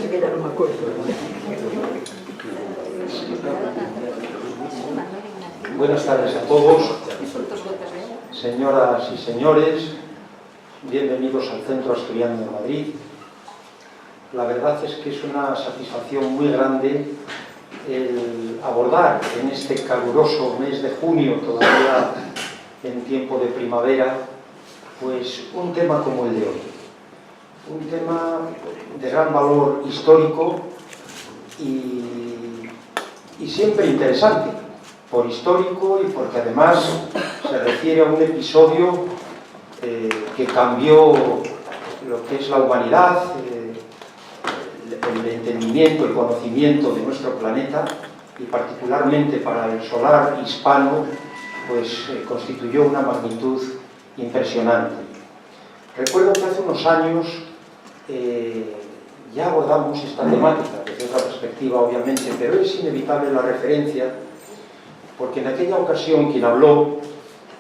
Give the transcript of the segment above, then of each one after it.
parece que ya no me acuerdo. Buenas tardes a todos, señoras y señores, bienvenidos al Centro Asturiano de Madrid. La verdad es que es una satisfacción muy grande el abordar en este caluroso mes de junio, todavía en tiempo de primavera, pues un tema como el de hoy. Un tema de gran valor histórico y siempre interesante, por histórico y porque además se refiere a un episodio que cambió lo que es la humanidad, el entendimiento, el conocimiento de nuestro planeta, y particularmente para el solar hispano, pues constituyó una magnitud impresionante. Recuerdo que hace unos años ya abordamos esta temática desde otra perspectiva, obviamente, pero es inevitable la referencia, porque en aquella ocasión quien habló,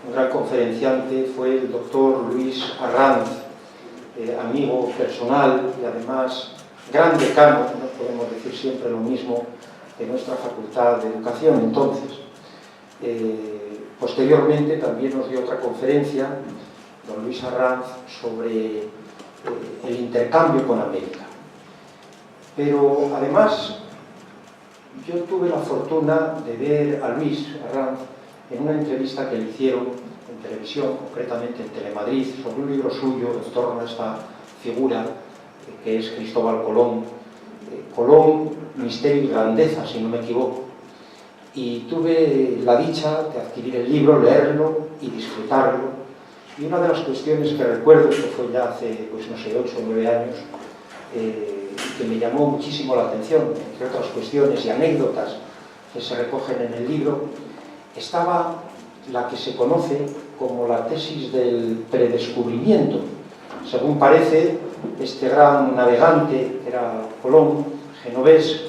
un gran conferenciante, fue el doctor Luis Arranz, amigo personal y además gran decano, no podemos decir siempre lo mismo, de nuestra Facultad de Educación. Entonces, posteriormente también nos dio otra conferencia, don Luis Arranz, sobre el intercambio con América. Pero además, yo tuve la fortuna de ver a Luis Arranz en una entrevista que le hicieron en televisión, concretamente en Telemadrid, sobre un libro suyo en torno a esta figura que es Cristóbal Colón. Colón, misterio y grandeza, si no me equivoco. Y tuve la dicha de adquirir el libro, leerlo y disfrutarlo. Y una de las cuestiones que recuerdo, que fue ya hace, pues no sé, 8 o 9 años, que me llamó muchísimo la atención, entre otras cuestiones y anécdotas que se recogen en el libro, estaba la que se conoce como la tesis del predescubrimiento. Según parece, este gran navegante, que era Colón, genovés,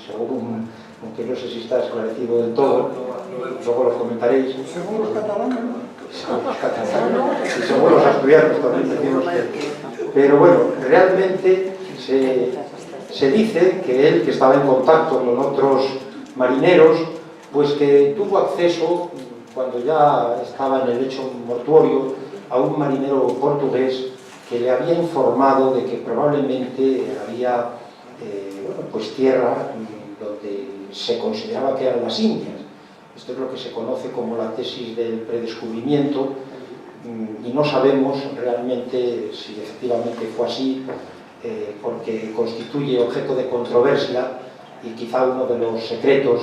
según, aunque no sé si está esclarecido del todo, luego lo comentaréis. Según los catalanes, según los catalanes, y según los asturianos también decimos que... Pero bueno, realmente se dice que él, que estaba en contacto con otros marineros, pues que tuvo acceso, cuando ya estaba en el lecho mortuorio, a un marinero portugués que le había informado de que probablemente había pues tierra donde se consideraba que eran las Indias. Esto es lo que se conoce como la tesis del predescubrimiento, y no sabemos realmente si efectivamente fue así, porque constituye objeto de controversia y quizá uno de los secretos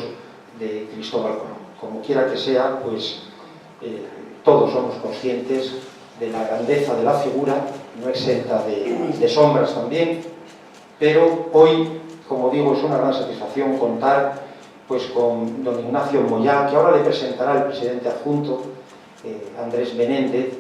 de Cristóbal Colón. Como quiera que sea, pues todos somos conscientes de la grandeza de la figura, no exenta de sombras también, pero hoy, como digo, es una gran satisfacción contar pues con don Ignacio Moyá, que ahora le presentará el presidente adjunto, Andrés Menéndez,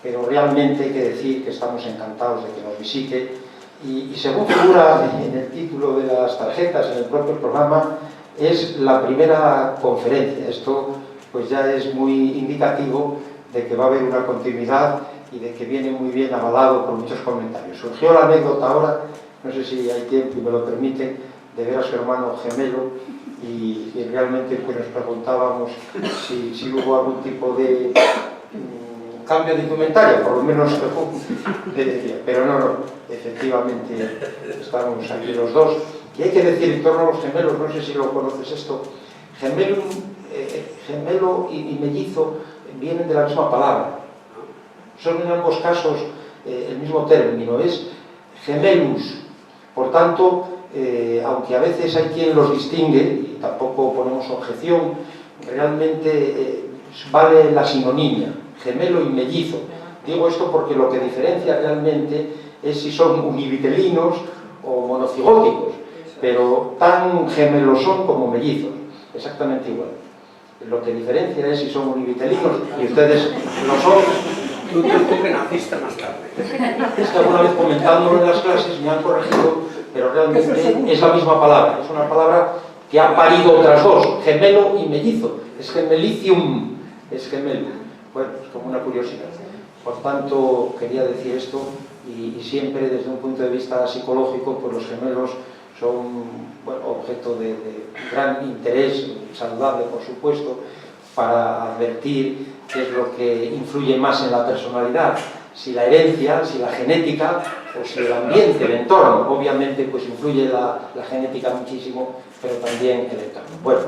pero realmente hay que decir que estamos encantados de que nos visite, y según figura en el título de las tarjetas, en el propio programa, es la primera conferencia. Esto pues ya es muy indicativo de que va a haber una continuidad y de que viene muy bien avalado por muchos comentarios. Surgió la anécdota ahora, no sé si hay tiempo y me lo permiten, de ver a su hermano gemelo, y realmente pues nos preguntábamos si hubo algún tipo de cambio de indumentaria, por lo menos le decía, pero no, efectivamente estamos aquí los dos. Y hay que decir en torno a los gemelos, no sé si lo conoces esto, gemelo y mellizo vienen de la misma palabra, son en ambos casos el mismo término, es gemelus. Por tanto, aunque a veces hay quien los distingue, y tampoco ponemos objeción, realmente vale la sinonimia, gemelo y mellizo. Digo esto porque lo que diferencia realmente es si son univitelinos o monocigóticos, pero tan gemelos son como mellizos, exactamente igual. Lo que diferencia es si son univitelinos, y ustedes lo son. Tú que naciste más tarde. Es que alguna vez comentándolo en las clases me han corregido, pero realmente es la misma palabra, es una palabra que ha parido otras dos, gemelo y mellizo, es gemelicium, es gemelo. Bueno, es como una curiosidad. Por tanto, quería decir esto, y siempre desde un punto de vista psicológico, pues los gemelos son objeto de gran interés, saludable por supuesto, para advertir qué es lo que influye más en la personalidad, si la herencia, si la genética o si el ambiente, el entorno. Obviamente pues influye la genética muchísimo, pero también el entorno. Bueno,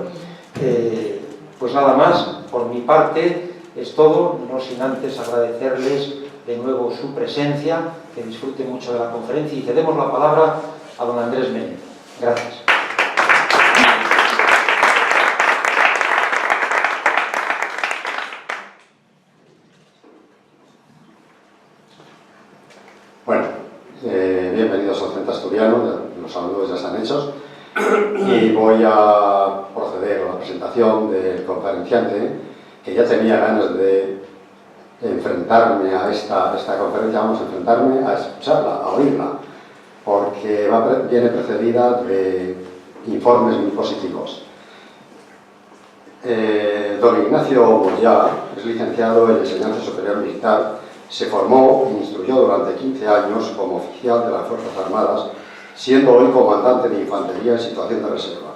pues nada más, por mi parte es todo, no sin antes agradecerles de nuevo su presencia, que disfruten mucho de la conferencia y cedemos la palabra a don Andrés Menéndez. Gracias. Bueno, bienvenidos al Centro Asturiano, los saludos ya están hechos y voy a proceder a la presentación del conferenciante, que ya tenía ganas de enfrentarme a esta conferencia, vamos a enfrentarme a escucharla, a oírla, porque viene precedida de informes muy positivos. Don Ignacio Moyá es licenciado en Enseñanza Superior Militar, se formó e instruyó durante 15 años como oficial de las Fuerzas Armadas, siendo hoy comandante de Infantería en situación de reserva.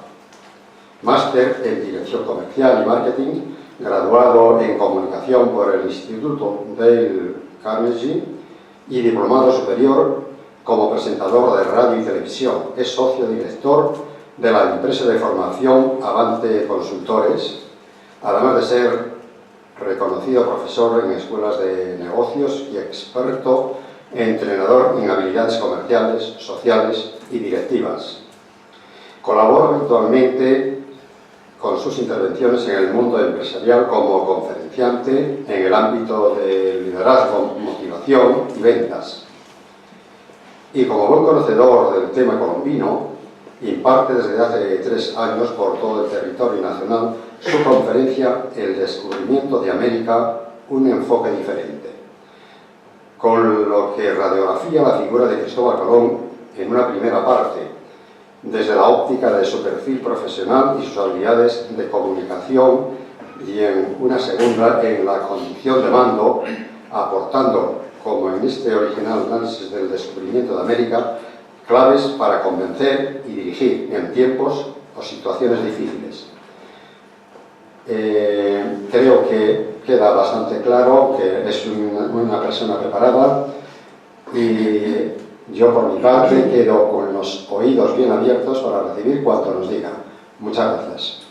Máster en Dirección Comercial y Marketing, graduado en Comunicación por el Instituto Dale Carnegie y diplomado superior como presentador de radio y televisión. Es socio director de la empresa de formación Avante Consultores, además de ser reconocido profesor en escuelas de negocios y experto entrenador en habilidades comerciales, sociales y directivas. Colabora habitualmente con sus intervenciones en el mundo empresarial como conferenciante en el ámbito de liderazgo, motivación y ventas. Y como buen conocedor del tema colombino, imparte desde hace 3 años por todo el territorio nacional su conferencia El descubrimiento de América, un enfoque diferente, con lo que radiografía la figura de Cristóbal Colón en una primera parte, desde la óptica de su perfil profesional y sus habilidades de comunicación, y en una segunda en la condición de mando, aportando, como en este original análisis del descubrimiento de América, claves para convencer y dirigir en tiempos o situaciones difíciles. Creo que queda bastante claro que es una persona preparada y yo por mi parte quedo con los oídos bien abiertos para recibir cuanto nos diga. Muchas gracias.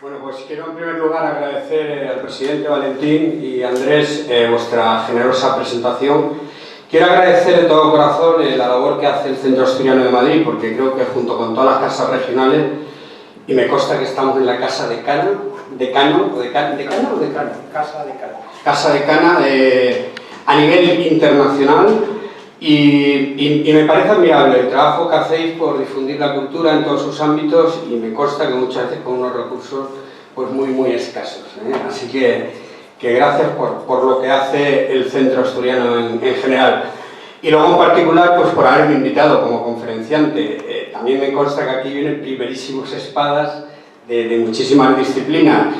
Bueno, pues quiero en primer lugar agradecer al presidente Valentín y Andrés vuestra generosa presentación. Quiero agradecer de todo corazón la labor que hace el Centro Asturiano de Madrid, porque creo que junto con todas las casas regionales, y me consta que estamos en la Casa de Cana, Casa de Cana a nivel internacional, y me parece admirable el trabajo que hacéis por difundir la cultura en todos sus ámbitos, y me consta que muchas veces con unos recursos pues muy escasos, ¿eh? Así que gracias por lo que hace el Centro Asturiano en general. Y luego en particular pues por haberme invitado como conferenciante. También me consta que aquí vienen primerísimos espadas de muchísimas disciplinas.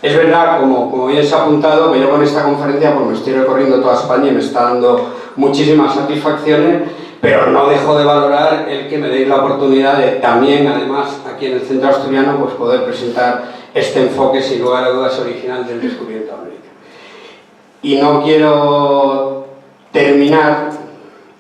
Es verdad, como bien se ha apuntado, que yo con esta conferencia pues me estoy recorriendo toda España y me está dando muchísimas satisfacciones, pero no dejo de valorar el que me deis la oportunidad de también, además, aquí en el Centro Asturiano, pues poder presentar este enfoque sin lugar a dudas original del descubrimiento de América. Y no quiero terminar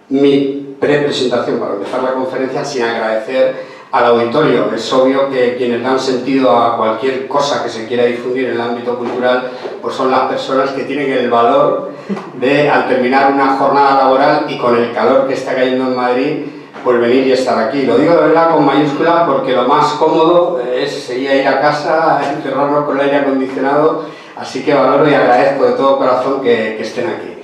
mi presentación para empezar la conferencia sin agradecer al auditorio. Es obvio que quienes dan sentido a cualquier cosa que se quiera difundir en el ámbito cultural pues son las personas que tienen el valor de, al terminar una jornada laboral y con el calor que está cayendo en Madrid, pues venir y estar aquí. Lo digo de verdad con mayúsculas porque lo más cómodo es ir a casa, encerrarnos con el aire acondicionado, así que valoro y agradezco de todo corazón que estén aquí.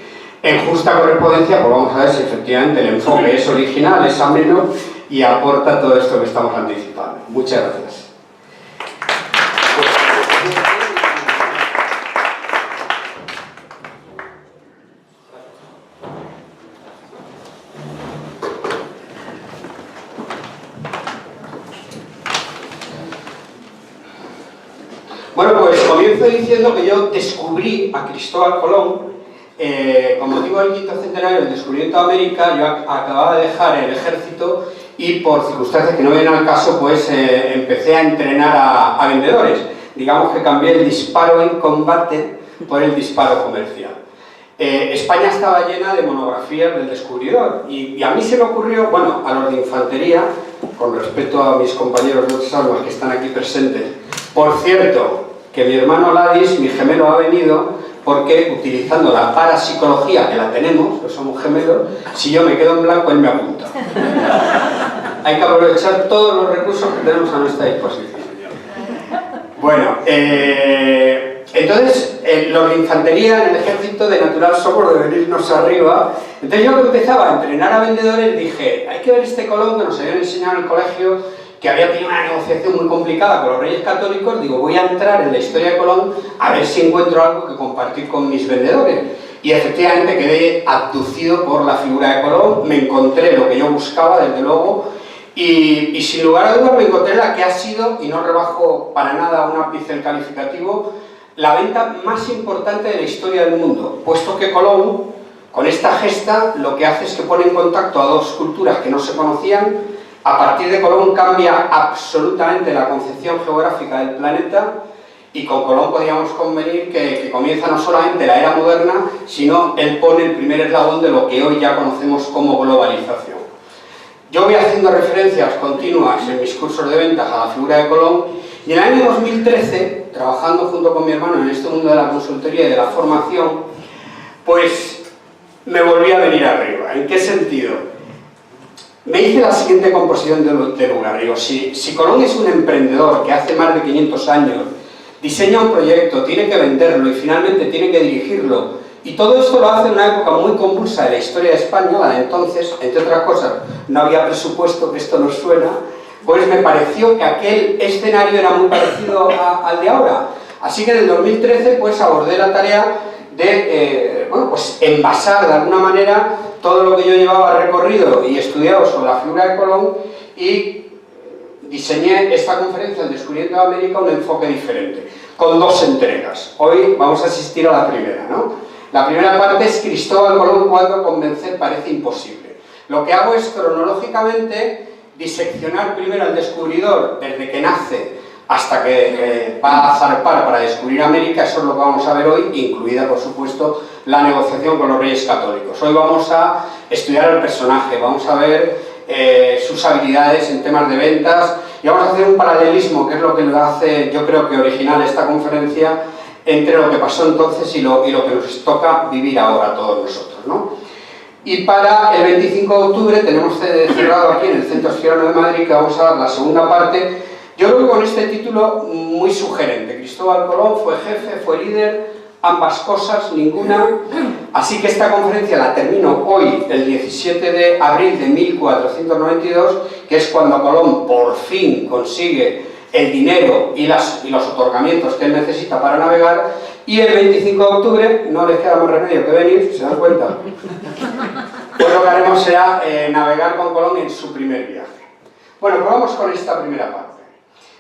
En justa correspondencia, pues vamos a ver si efectivamente el enfoque es original, es ameno y aporta todo esto que estamos anticipando. Muchas gracias. Bueno, pues comienzo diciendo que yo descubrí a Cristóbal Colón con motivo del 5º centenario del descubrimiento de América. Yo acababa de dejar el ejército y por circunstancias que no vienen al caso, pues empecé a entrenar a vendedores. Digamos que cambié el disparo en combate por el disparo comercial. España estaba llena de monografías del descubridor y a mí se me ocurrió, bueno, a los de infantería, con respeto a mis compañeros de otras armas que están aquí presentes. Por cierto, que mi hermano Ladis, mi gemelo, ha venido porque utilizando la parapsicología, que la tenemos, que somos gemelos, si yo me quedo en blanco, él me apunta. Hay que aprovechar todos los recursos que tenemos a nuestra disposición. Bueno, entonces los de infantería en el ejército de natural somos de venirnos arriba. Entonces yo que empezaba a entrenar a vendedores dije, hay que ver este Colón que nos habían enseñado en el colegio, que había tenido una negociación muy complicada con los reyes católicos. Digo, voy a entrar en la historia de Colón a ver si encuentro algo que compartir con mis vendedores. Y efectivamente quedé abducido por la figura de Colón, me encontré lo que yo buscaba, desde luego, y sin lugar a dudas me encontré la que ha sido, y no rebajo para nada un ápice el calificativo, la venta más importante de la historia del mundo, puesto que Colón, con esta gesta, lo que hace es que pone en contacto a dos culturas que no se conocían. A partir de Colón cambia absolutamente la concepción geográfica del planeta y con Colón podríamos convenir que comienza no solamente la era moderna, sino él pone el primer eslabón de lo que hoy ya conocemos como globalización. Yo voy haciendo referencias continuas en mis cursos de ventas a la figura de Colón y en el año 2013, trabajando junto con mi hermano en este mundo de la consultoría y de la formación, pues me volví a venir arriba. ¿En qué sentido? Me hice la siguiente composición de lugar. Digo, si Colón es un emprendedor que hace más de 500 años diseña un proyecto, tiene que venderlo y finalmente tiene que dirigirlo, y todo esto lo hace en una época muy convulsa de la historia de España, la de entonces, entre otras cosas, no había presupuesto, que esto nos suena, pues me pareció que aquel escenario era muy parecido al de ahora. Así que en el 2013 pues abordé la tarea de bueno, pues envasar de alguna manera todo lo que yo llevaba recorrido y estudiado sobre la figura de Colón y diseñé esta conferencia del descubrimiento de América un enfoque diferente, con dos entregas. Hoy vamos a asistir a la primera, ¿no? La primera parte es Cristóbal Colón cuando convencer parece imposible. Lo que hago es cronológicamente diseccionar primero al descubridor desde que nace hasta que va a zarpar para descubrir América. Eso es lo que vamos a ver hoy, incluida por supuesto la negociación con los reyes católicos. Hoy vamos a estudiar el personaje, vamos a ver sus habilidades en temas de ventas y vamos a hacer un paralelismo, que es lo que lo hace, yo creo que original esta conferencia, entre lo que pasó entonces y lo que nos toca vivir ahora a todos nosotros, ¿no? Y para el 25 de octubre tenemos cerrado aquí en el Centro Esfirano de Madrid, que vamos a dar la segunda parte. Yo creo que con este título muy sugerente: Cristóbal Colón fue jefe, fue líder, ambas cosas, ninguna. Así que esta conferencia la termino hoy, el 17 de abril de 1492, que es cuando Colón por fin consigue el dinero y los otorgamientos que él necesita para navegar, y el 25 de octubre no les queda más remedio que venir, ¿se dan cuenta? Pues lo que haremos será navegar con Colón en su primer viaje. Bueno, pues vamos con esta primera parte.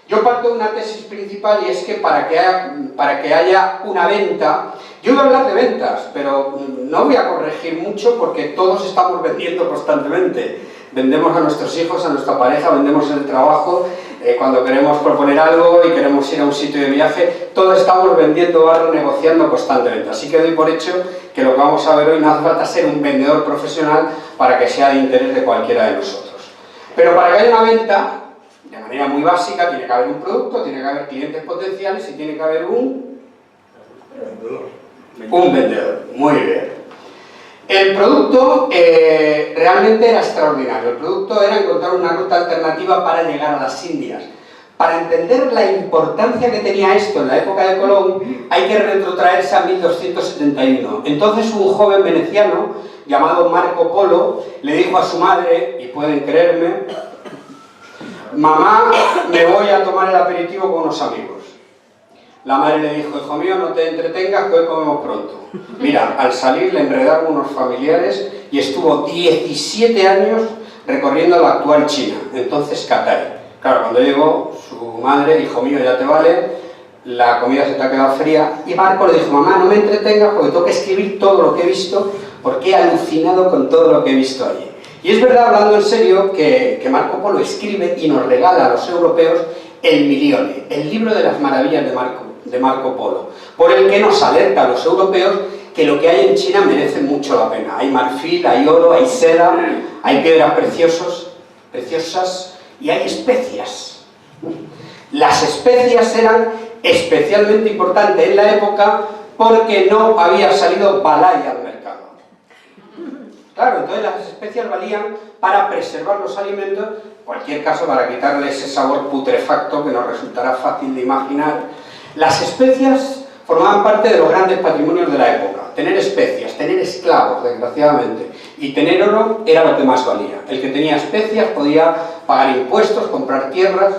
Yo parto de una tesis principal, y es que para que haya una venta, yo voy a hablar de ventas, pero no voy a corregir mucho porque todos estamos vendiendo constantemente. Vendemos a nuestros hijos, a nuestra pareja, vendemos en el trabajo, cuando queremos proponer algo y queremos ir a un sitio de viaje, todos estamos vendiendo, negociando constantemente. Así que doy por hecho que lo que vamos a ver hoy no hace falta ser un vendedor profesional para que sea de interés de cualquiera de nosotros. Pero para que haya una venta, de manera muy básica, tiene que haber un producto, tiene que haber clientes potenciales y tiene que haber un vendedor. Muy bien. El producto realmente era extraordinario. El producto era encontrar una ruta alternativa para llegar a las Indias. Para entender la importancia que tenía esto en la época de Colón, hay que retrotraerse a 1271. Entonces un joven veneciano llamado Marco Polo le dijo a su madre, y pueden creerme: mamá, me voy a tomar el aperitivo con unos amigos. La madre le dijo: hijo mío, no te entretengas, que hoy comemos pronto. Mira, al salir le enredaron unos familiares y estuvo 17 años recorriendo la actual China, entonces Qatar. Claro, cuando llegó, su madre: hijo mío, ya te vale, la comida se te ha quedado fría, y Marco le dijo, mamá, no me entretengas porque tengo que escribir todo lo que he visto, porque he alucinado con todo lo que he visto allí. Y es verdad, hablando en serio, que Marco Polo escribe y nos regala a los europeos el Milione, el libro de las maravillas de Marco Polo, por el que nos alerta a los europeos que lo que hay en China merece mucho la pena. Hay marfil, hay oro, hay seda, hay piedras preciosas y hay especias. Las especias eran especialmente importantes en la época porque no había salido Balay al mercado. Claro, entonces las especias valían para preservar los alimentos, en cualquier caso para quitarle ese sabor putrefacto que nos resultará fácil de imaginar. Las especias formaban parte de los grandes patrimonios de la época. Tener especias, tener esclavos, desgraciadamente, y tener oro era lo que más valía. El que tenía especias podía pagar impuestos, comprar tierras.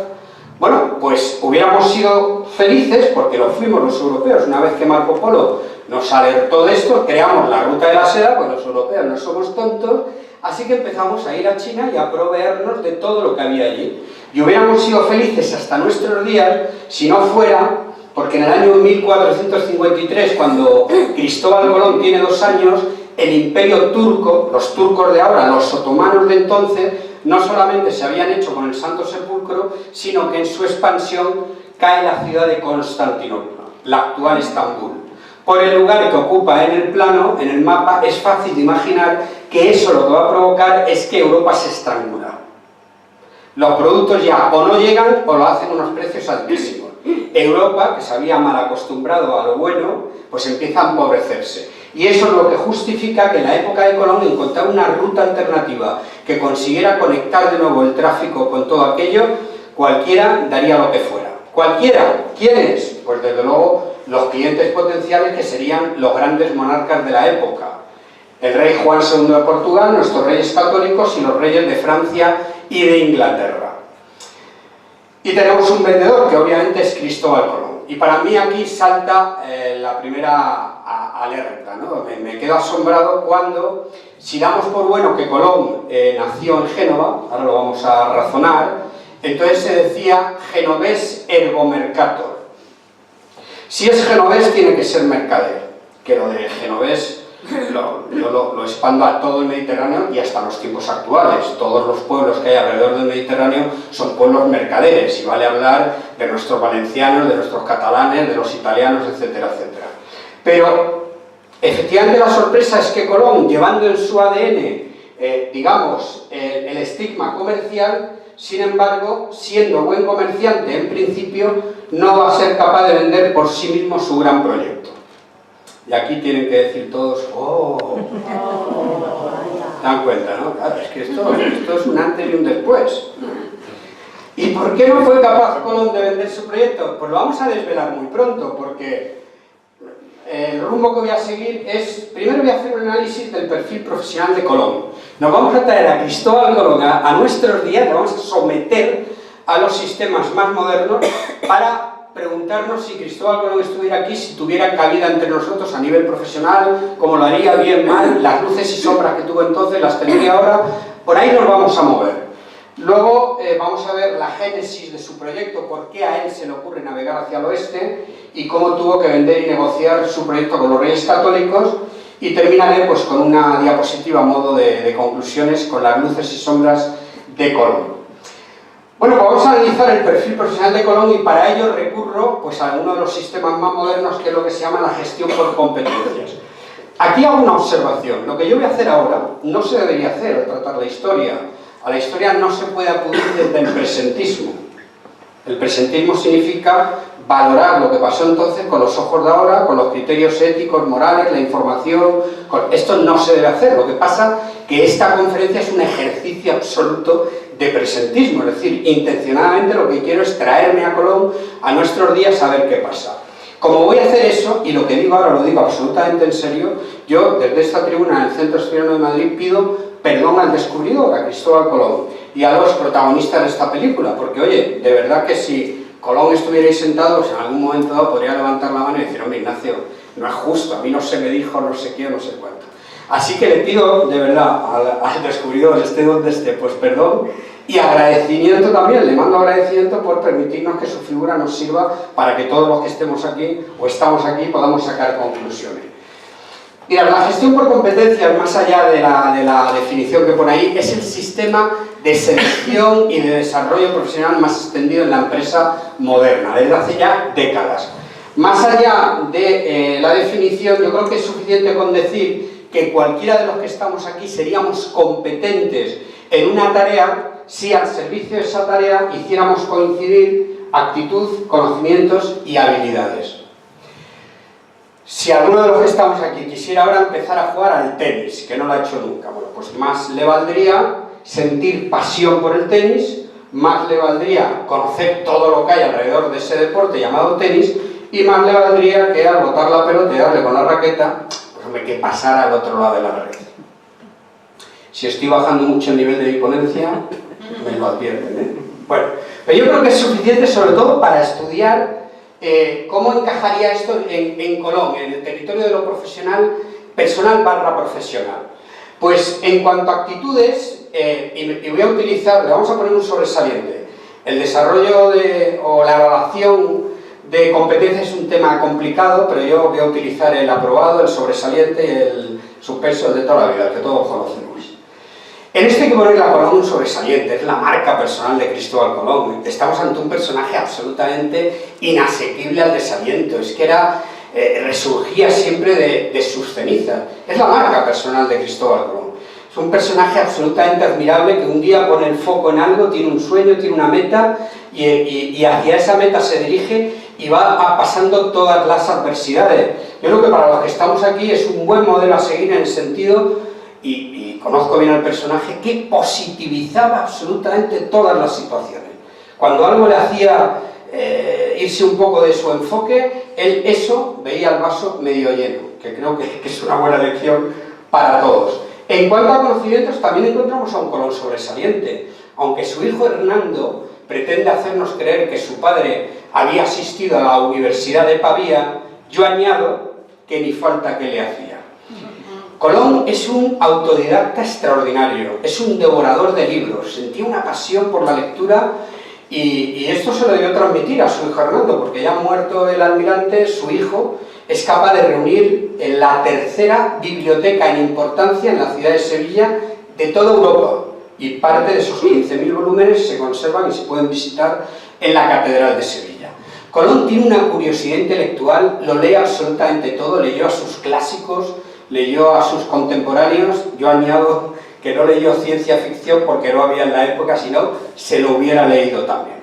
Bueno, pues hubiéramos sido felices, porque lo fuimos los europeos, una vez que Marco Polo nos alertó de esto, creamos la ruta de la seda, pues los europeos no somos tontos, así que empezamos a ir a China y a proveernos de todo lo que había allí. Y hubiéramos sido felices hasta nuestros días si no fuera porque en el año 1453, cuando Cristóbal Colón tiene 2 años, el imperio turco, los turcos de ahora, los otomanos de entonces, no solamente se habían hecho con el Santo Sepulcro, sino que en su expansión cae la ciudad de Constantinopla, la actual Estambul. Por el lugar que ocupa en el plano, en el mapa, es fácil de imaginar que eso lo que va a provocar es que Europa se estrangula. Los productos ya o no llegan o lo hacen a unos precios altísimos. Europa, que se había mal acostumbrado a lo bueno, pues empieza a empobrecerse. Y eso es lo que justifica que en la época de Colón encontrar una ruta alternativa que consiguiera conectar de nuevo el tráfico con todo aquello, cualquiera daría lo que fuera. ¿Cualquiera? ¿Quiénes? Pues desde luego los clientes potenciales que serían los grandes monarcas de la época. El rey Juan II de Portugal, nuestros reyes católicos y los reyes de Francia y de Inglaterra. Y tenemos un vendedor que obviamente es Cristóbal Colón. Y para mí aquí salta la primera alerta, ¿no? Me quedo asombrado cuando, si damos por bueno que Colón nació en Génova, ahora lo vamos a razonar, entonces se decía genovés ergo mercator. Si es genovés tiene que ser mercader, que lo de genovés lo expando a todo el Mediterráneo y hasta los tiempos actuales. Todos los pueblos que hay alrededor del Mediterráneo son pueblos mercaderes, y vale hablar de nuestros valencianos, de nuestros catalanes, de los italianos, etcétera, etcétera. Pero efectivamente la sorpresa es que Colón, llevando en su ADN, digamos, el estigma comercial, sin embargo, siendo buen comerciante en principio, no va a ser capaz de vender por sí mismo su gran proyecto. Y aquí tienen que decir todos, ¡oh! ¿Se dan cuenta, no? Claro, es que esto es un antes y un después. ¿Y por qué no fue capaz Colón de vender su proyecto? Pues lo vamos a desvelar muy pronto, porque el rumbo que voy a seguir es, primero voy a hacer un análisis del perfil profesional de Colón. Nos vamos a traer a Cristóbal Colón a nuestros días, lo vamos a someter a los sistemas más modernos para preguntarnos si Cristóbal Colón estuviera aquí, si tuviera cabida entre nosotros a nivel profesional, cómo lo haría, bien, mal, las luces y sombras que tuvo entonces, las tendría ahora, por ahí nos vamos a mover. Luego vamos a ver la génesis de su proyecto, por qué a él se le ocurre navegar hacia el oeste y cómo tuvo que vender y negociar su proyecto con los reyes católicos, y terminaré pues con una diapositiva a modo de conclusiones con las luces y sombras de Colón. Bueno, pues vamos a analizar el perfil profesional de Colón, y para ello recurro pues, a uno de los sistemas más modernos, que es lo que se llama la gestión por competencias. Aquí hago una observación. Lo que yo voy a hacer ahora no se debería hacer al tratar la historia. A la historia no se puede acudir desde el presentismo. El presentismo significa valorar lo que pasó entonces con los ojos de ahora, con los criterios éticos, morales, la información. Esto no se debe hacer. Lo que pasa es que esta conferencia es un ejercicio absoluto de presentismo, es decir, intencionadamente lo que quiero es traerme a Colón a nuestros días a ver qué pasa. Como voy a hacer eso, y lo que digo ahora lo digo absolutamente en serio, yo desde esta tribuna en el Centro Asturiano de Madrid pido perdón al descubridor, a Cristóbal Colón, y a los protagonistas de esta película, porque oye, de verdad que si Colón estuviera ahí sentado, pues en algún momento dado podría levantar la mano y decir, hombre, Ignacio, no es justo, a mí no se me dijo no sé qué, no sé cuánto. Así que le pido, de verdad, al descubridor, esté donde esté, pues perdón y agradecimiento también, le mando agradecimiento por permitirnos que su figura nos sirva para que todos los que estemos aquí o estamos aquí podamos sacar conclusiones. Mira, la gestión por competencias, más allá de la definición que pone ahí, es el sistema de selección y de desarrollo profesional más extendido en la empresa moderna, desde hace ya décadas. Más allá de la definición, yo creo que es suficiente con decir que cualquiera de los que estamos aquí seríamos competentes en una tarea si al servicio de esa tarea hiciéramos coincidir actitud, conocimientos y habilidades. Si alguno de los que estamos aquí quisiera ahora empezar a jugar al tenis, que no lo ha hecho nunca, bueno, pues más le valdría sentir pasión por el tenis, más le valdría conocer todo lo que hay alrededor de ese deporte llamado tenis, y más le valdría que al botar la pelota y darle con la raqueta, pues hombre, que pasara al otro lado de la red. Si estoy bajando mucho el nivel de mi ponencia, me lo advierten, ¿eh? Bueno, pero yo creo que es suficiente sobre todo para estudiar cómo encajaría esto en Colón, en el territorio de lo profesional, personal barra profesional. Pues en cuanto a actitudes, y voy a utilizar, le vamos a poner un sobresaliente. El desarrollo o la evaluación de competencias es un tema complicado, pero yo voy a utilizar el aprobado, el sobresaliente y el suspenso, el de toda la vida, el que todos conocemos. En esto hay que ponerle a Colón un sobresaliente, es la marca personal de Cristóbal Colón. Estamos ante un personaje absolutamente inasequible al desaliento, es que resurgía siempre de sus cenizas. Es la marca personal de Cristóbal Colón. Es un personaje absolutamente admirable que un día pone el foco en algo, tiene un sueño, tiene una meta y hacia esa meta se dirige y va pasando todas las adversidades. Yo creo que para los que estamos aquí es un buen modelo a seguir en el sentido, y conozco bien al personaje, que positivizaba absolutamente todas las situaciones. Cuando algo le hacía irse un poco de su enfoque, él eso veía el vaso medio lleno, que creo que es una buena lección para todos. En cuanto a conocimientos, también encontramos a un Colón sobresaliente. Aunque su hijo Hernando pretende hacernos creer que su padre había asistido a la Universidad de Pavía, yo añado que ni falta que le hacía. Colón es un autodidacta extraordinario, es un devorador de libros, sentía una pasión por la lectura y esto se lo debió transmitir a su hijo Hernando, porque ya muerto el almirante, su hijo es capaz de reunir en la tercera biblioteca en importancia en la ciudad de Sevilla de toda Europa, y parte de esos 15.000 volúmenes se conservan y se pueden visitar en la Catedral de Sevilla. Colón tiene una curiosidad intelectual, lo lee absolutamente todo, leyó a sus clásicos, leyó a sus contemporáneos, yo añado que no leyó ciencia ficción porque no había en la época, sino se lo hubiera leído también.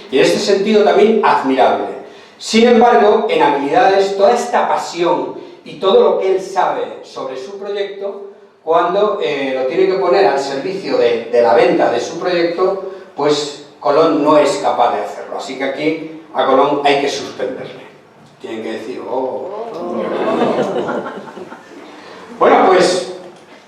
Y en este sentido también admirable. Sin embargo, en habilidades, toda esta pasión y todo lo que él sabe sobre su proyecto, cuando lo tiene que poner al servicio de la venta de su proyecto, pues Colón no es capaz de hacerlo. Así que aquí a Colón hay que suspenderle. Tienen que decir, Bueno, pues,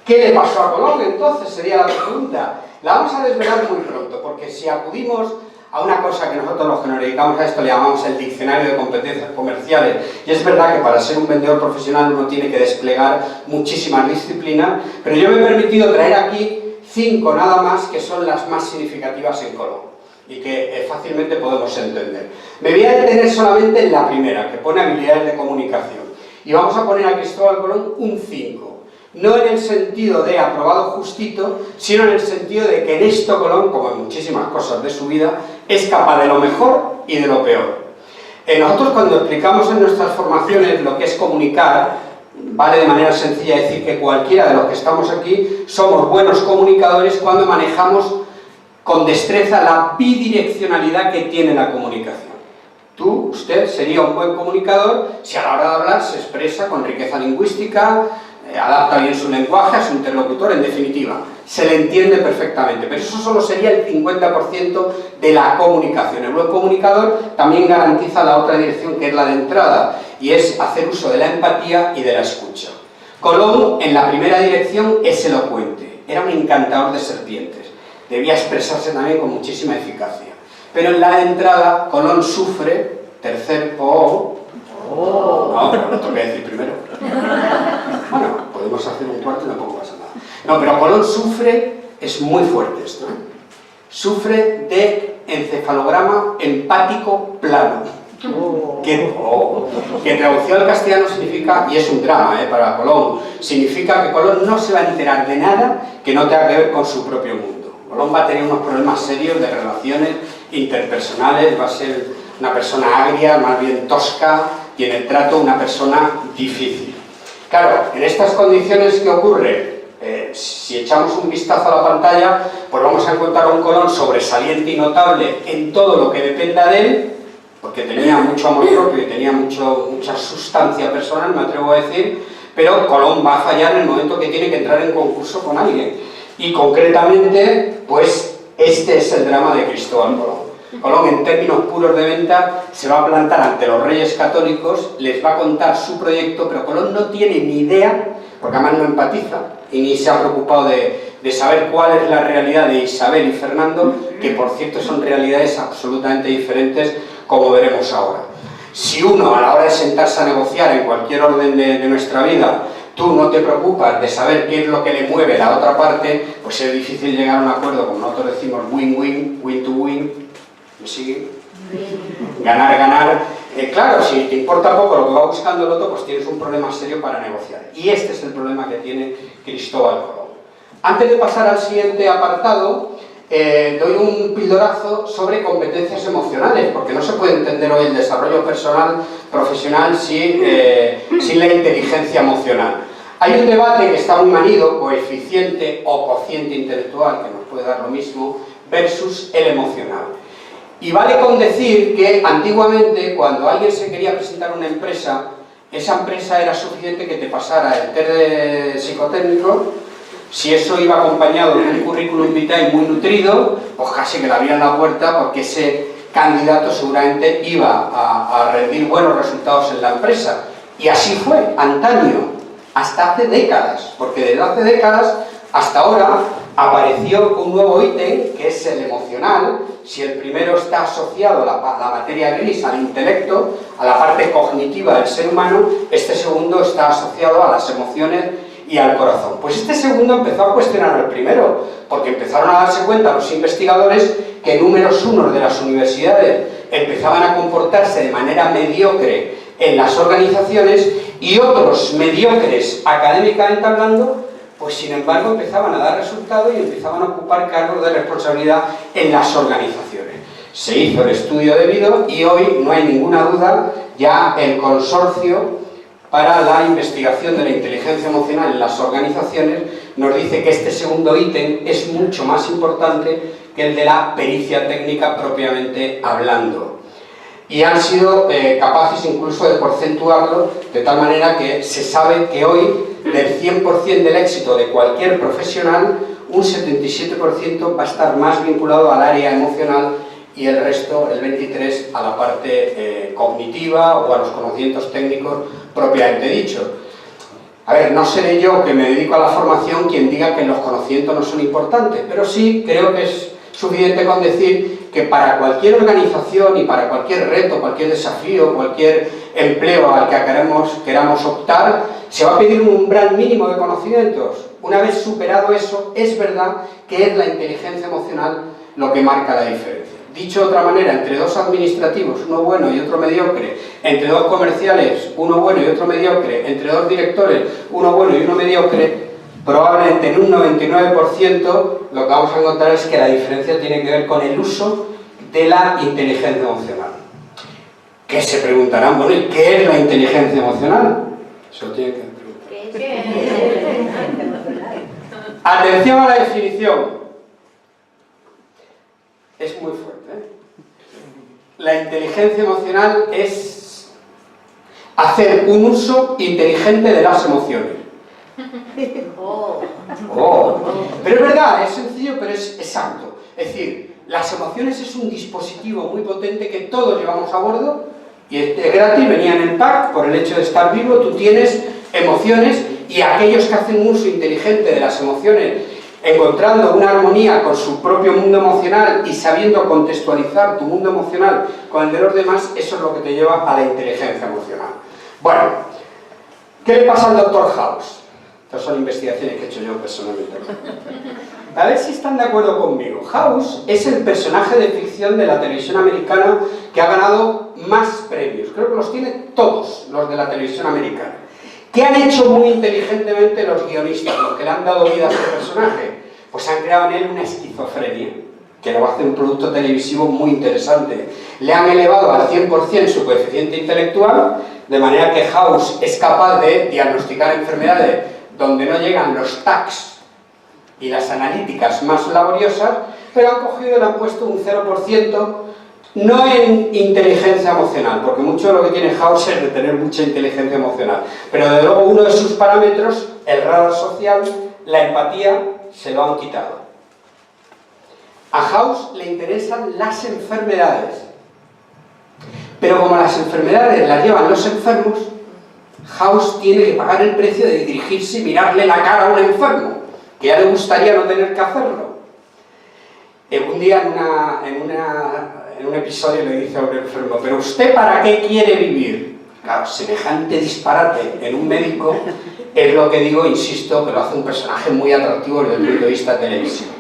¿qué le pasó a Colón entonces? Sería la pregunta. La vamos a desvelar muy pronto, porque si acudimos a una cosa que nosotros los que nos dedicamos a esto le llamamos el diccionario de competencias comerciales, y es verdad que para ser un vendedor profesional uno tiene que desplegar muchísimas disciplinas, pero yo me he permitido traer aquí 5 nada más, que son las más significativas en Colón y que fácilmente podemos entender. Me voy a detener solamente en la primera, que pone habilidades de comunicación. Y vamos a poner a Cristóbal Colón un 5. No en el sentido de aprobado justito, sino en el sentido de que en esto Colón, como en muchísimas cosas de su vida, es capaz de lo mejor y de lo peor. Nosotros cuando explicamos en nuestras formaciones lo que es comunicar, vale de manera sencilla decir que cualquiera de los que estamos aquí somos buenos comunicadores cuando manejamos con destreza la bidireccionalidad que tiene la comunicación. Usted sería un buen comunicador si a la hora de hablar se expresa con riqueza lingüística, adapta bien su lenguaje a su interlocutor, en definitiva, se le entiende perfectamente, pero eso solo sería el 50% de la comunicación. El buen comunicador también garantiza la otra dirección, que es la de entrada, y es hacer uso de la empatía y de la escucha. Colón, en la primera dirección, es elocuente, era un encantador de serpientes, debía expresarse también con muchísima eficacia. Pero en la entrada, Colón sufre, tercer no, pero lo tengo que decir primero. Bueno, podemos hacer un cuarto y tampoco pasa nada. No, pero Colón sufre, es muy fuerte esto, sufre de encefalograma empático plano. Que traducido al castellano significa, y es un drama para Colón, significa que Colón no se va a enterar de nada que no tenga que ver con su propio mundo. Colón va a tener unos problemas serios de relaciones interpersonales, va a ser una persona agria, más bien tosca, y en el trato una persona difícil. Claro, en estas condiciones, ¿qué ocurre? Si echamos un vistazo a la pantalla, pues vamos a encontrar un Colón sobresaliente y notable en todo lo que dependa de él, porque tenía mucho amor propio y tenía mucha sustancia personal, me atrevo a decir, pero Colón va a fallar en el momento que tiene que entrar en concurso con alguien. Y concretamente, pues este es el drama de Cristóbal Colón. Colón, en términos puros de venta, se va a plantar ante los reyes católicos, les va a contar su proyecto, pero Colón no tiene ni idea, porque además no empatiza, y ni se ha preocupado de saber cuál es la realidad de Isabel y Fernando, que por cierto son realidades absolutamente diferentes, como veremos ahora. Si uno, a la hora de sentarse a negociar en cualquier orden de nuestra vida, tú no te preocupas de saber qué es lo que le mueve a la otra parte, pues es difícil llegar a un acuerdo, como nosotros decimos, win-win, win-to-win, ¿me sigue? Ganar, ganar. Claro, si te importa poco lo que va buscando el otro, pues tienes un problema serio para negociar. Y este es el problema que tiene Cristóbal Colón. Antes de pasar al siguiente apartado, doy un pildorazo sobre competencias emocionales, porque no se puede entender hoy el desarrollo personal, profesional, sin la inteligencia emocional. Hay un debate que está muy manido, coeficiente o cociente intelectual, que nos puede dar lo mismo, versus el emocional. Y vale con decir que antiguamente, cuando alguien se quería presentar a una empresa, esa empresa era suficiente que te pasara el test psicotécnico. Si eso iba acompañado de un currículum vitae muy nutrido, pues casi que le abrían la puerta, porque ese candidato seguramente iba a rendir buenos resultados en la empresa. Y así fue, antaño, hasta hace décadas, porque desde hace décadas hasta ahora apareció un nuevo ítem, que es el emocional. Si el primero está asociado a la materia gris, al intelecto, a la parte cognitiva del ser humano, este segundo está asociado a las emociones y al corazón. Pues este segundo empezó a cuestionar al primero, porque empezaron a darse cuenta los investigadores que números unos de las universidades empezaban a comportarse de manera mediocre en las organizaciones y otros mediocres académicamente hablando, pues sin embargo empezaban a dar resultados y empezaban a ocupar cargos de responsabilidad en las organizaciones. Se hizo el estudio debido y hoy no hay ninguna duda, ya el consorcio para la investigación de la inteligencia emocional en las organizaciones nos dice que este segundo ítem es mucho más importante que el de la pericia técnica propiamente hablando. Y han sido capaces incluso de porcentuarlo de tal manera que se sabe que hoy del 100% del éxito de cualquier profesional, un 77% va a estar más vinculado al área emocional y el resto, el 23%, a la parte cognitiva o a los conocimientos técnicos propiamente dicho. A ver, no seré yo, que me dedico a la formación, quien diga que los conocimientos no son importantes, pero sí creo que es suficiente con decir que para cualquier organización y para cualquier reto, cualquier desafío, cualquier empleo al que queramos optar, se va a pedir un umbral mínimo de conocimientos. Una vez superado eso, es verdad que es la inteligencia emocional lo que marca la diferencia. Dicho de otra manera, entre dos administrativos, uno bueno y otro mediocre, entre dos comerciales, uno bueno y otro mediocre, entre dos directores, uno bueno y uno mediocre, probablemente en un 99% lo que vamos a encontrar es que la diferencia tiene que ver con el uso de la inteligencia emocional. ¿Qué se preguntarán? Bueno, ¿y qué es la inteligencia emocional? Eso tiene que preguntar. Atención a la definición. Es muy fuerte, ¿eh? La inteligencia emocional es hacer un uso inteligente de las emociones. Pero es verdad, es sencillo, pero es exacto. Es decir, las emociones es un dispositivo muy potente que todos llevamos a bordo y es gratis, venía en el pack, por el hecho de estar vivo, tú tienes emociones y aquellos que hacen un uso inteligente de las emociones, encontrando una armonía con su propio mundo emocional y sabiendo contextualizar tu mundo emocional con el de los demás, eso es lo que te lleva a la inteligencia emocional. Bueno, ¿qué le pasa al Dr. House? Estas son investigaciones que he hecho yo personalmente. A ver si están de acuerdo conmigo. House es el personaje de ficción de la televisión americana que ha ganado más premios. Creo que los tiene todos los de la televisión americana. ¿Qué han hecho muy inteligentemente los guionistas, los que le han dado vida a este personaje? Pues han creado en él una esquizofrenia, que lo hace un producto televisivo muy interesante. Le han elevado al 100% su coeficiente intelectual, de manera que House es capaz de diagnosticar enfermedades donde no llegan los tags y las analíticas más laboriosas, pero han cogido y le han puesto un 0%, no en inteligencia emocional, porque mucho de lo que tiene House es de tener mucha inteligencia emocional, pero desde luego uno de sus parámetros, el radar social, la empatía, se lo han quitado. A House le interesan las enfermedades, pero como las enfermedades las llevan los enfermos, House tiene que pagar el precio de dirigirse y mirarle la cara a un enfermo, que ya le gustaría no tener que hacerlo. Un día en un episodio le dice a un enfermo: ¿pero usted para qué quiere vivir? Claro, semejante disparate en un médico es lo que digo, insisto, que lo hace un personaje muy atractivo desde el punto de vista televisivo.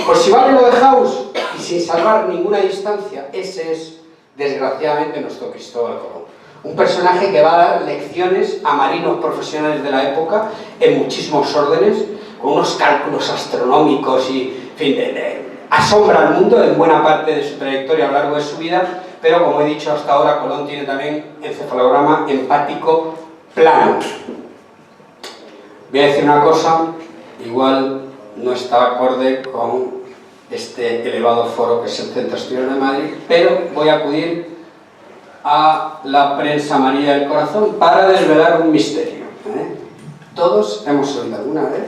Pues si vale lo de House, y sin salvar ninguna distancia, ese es, desgraciadamente, nuestro Cristóbal Colón. Un personaje que va a dar lecciones a marinos profesionales de la época en muchísimos órdenes, con unos cálculos astronómicos y, en fin, asombra al mundo en buena parte de su trayectoria a lo largo de su vida, pero como he dicho hasta ahora, Colón tiene también encefalograma empático plano. Voy a decir una cosa, igual no está acorde con este elevado foro que es el Centro Estudios de Madrid, pero voy a acudir a la prensa María del Corazón para desvelar un misterio. Todos hemos oído alguna vez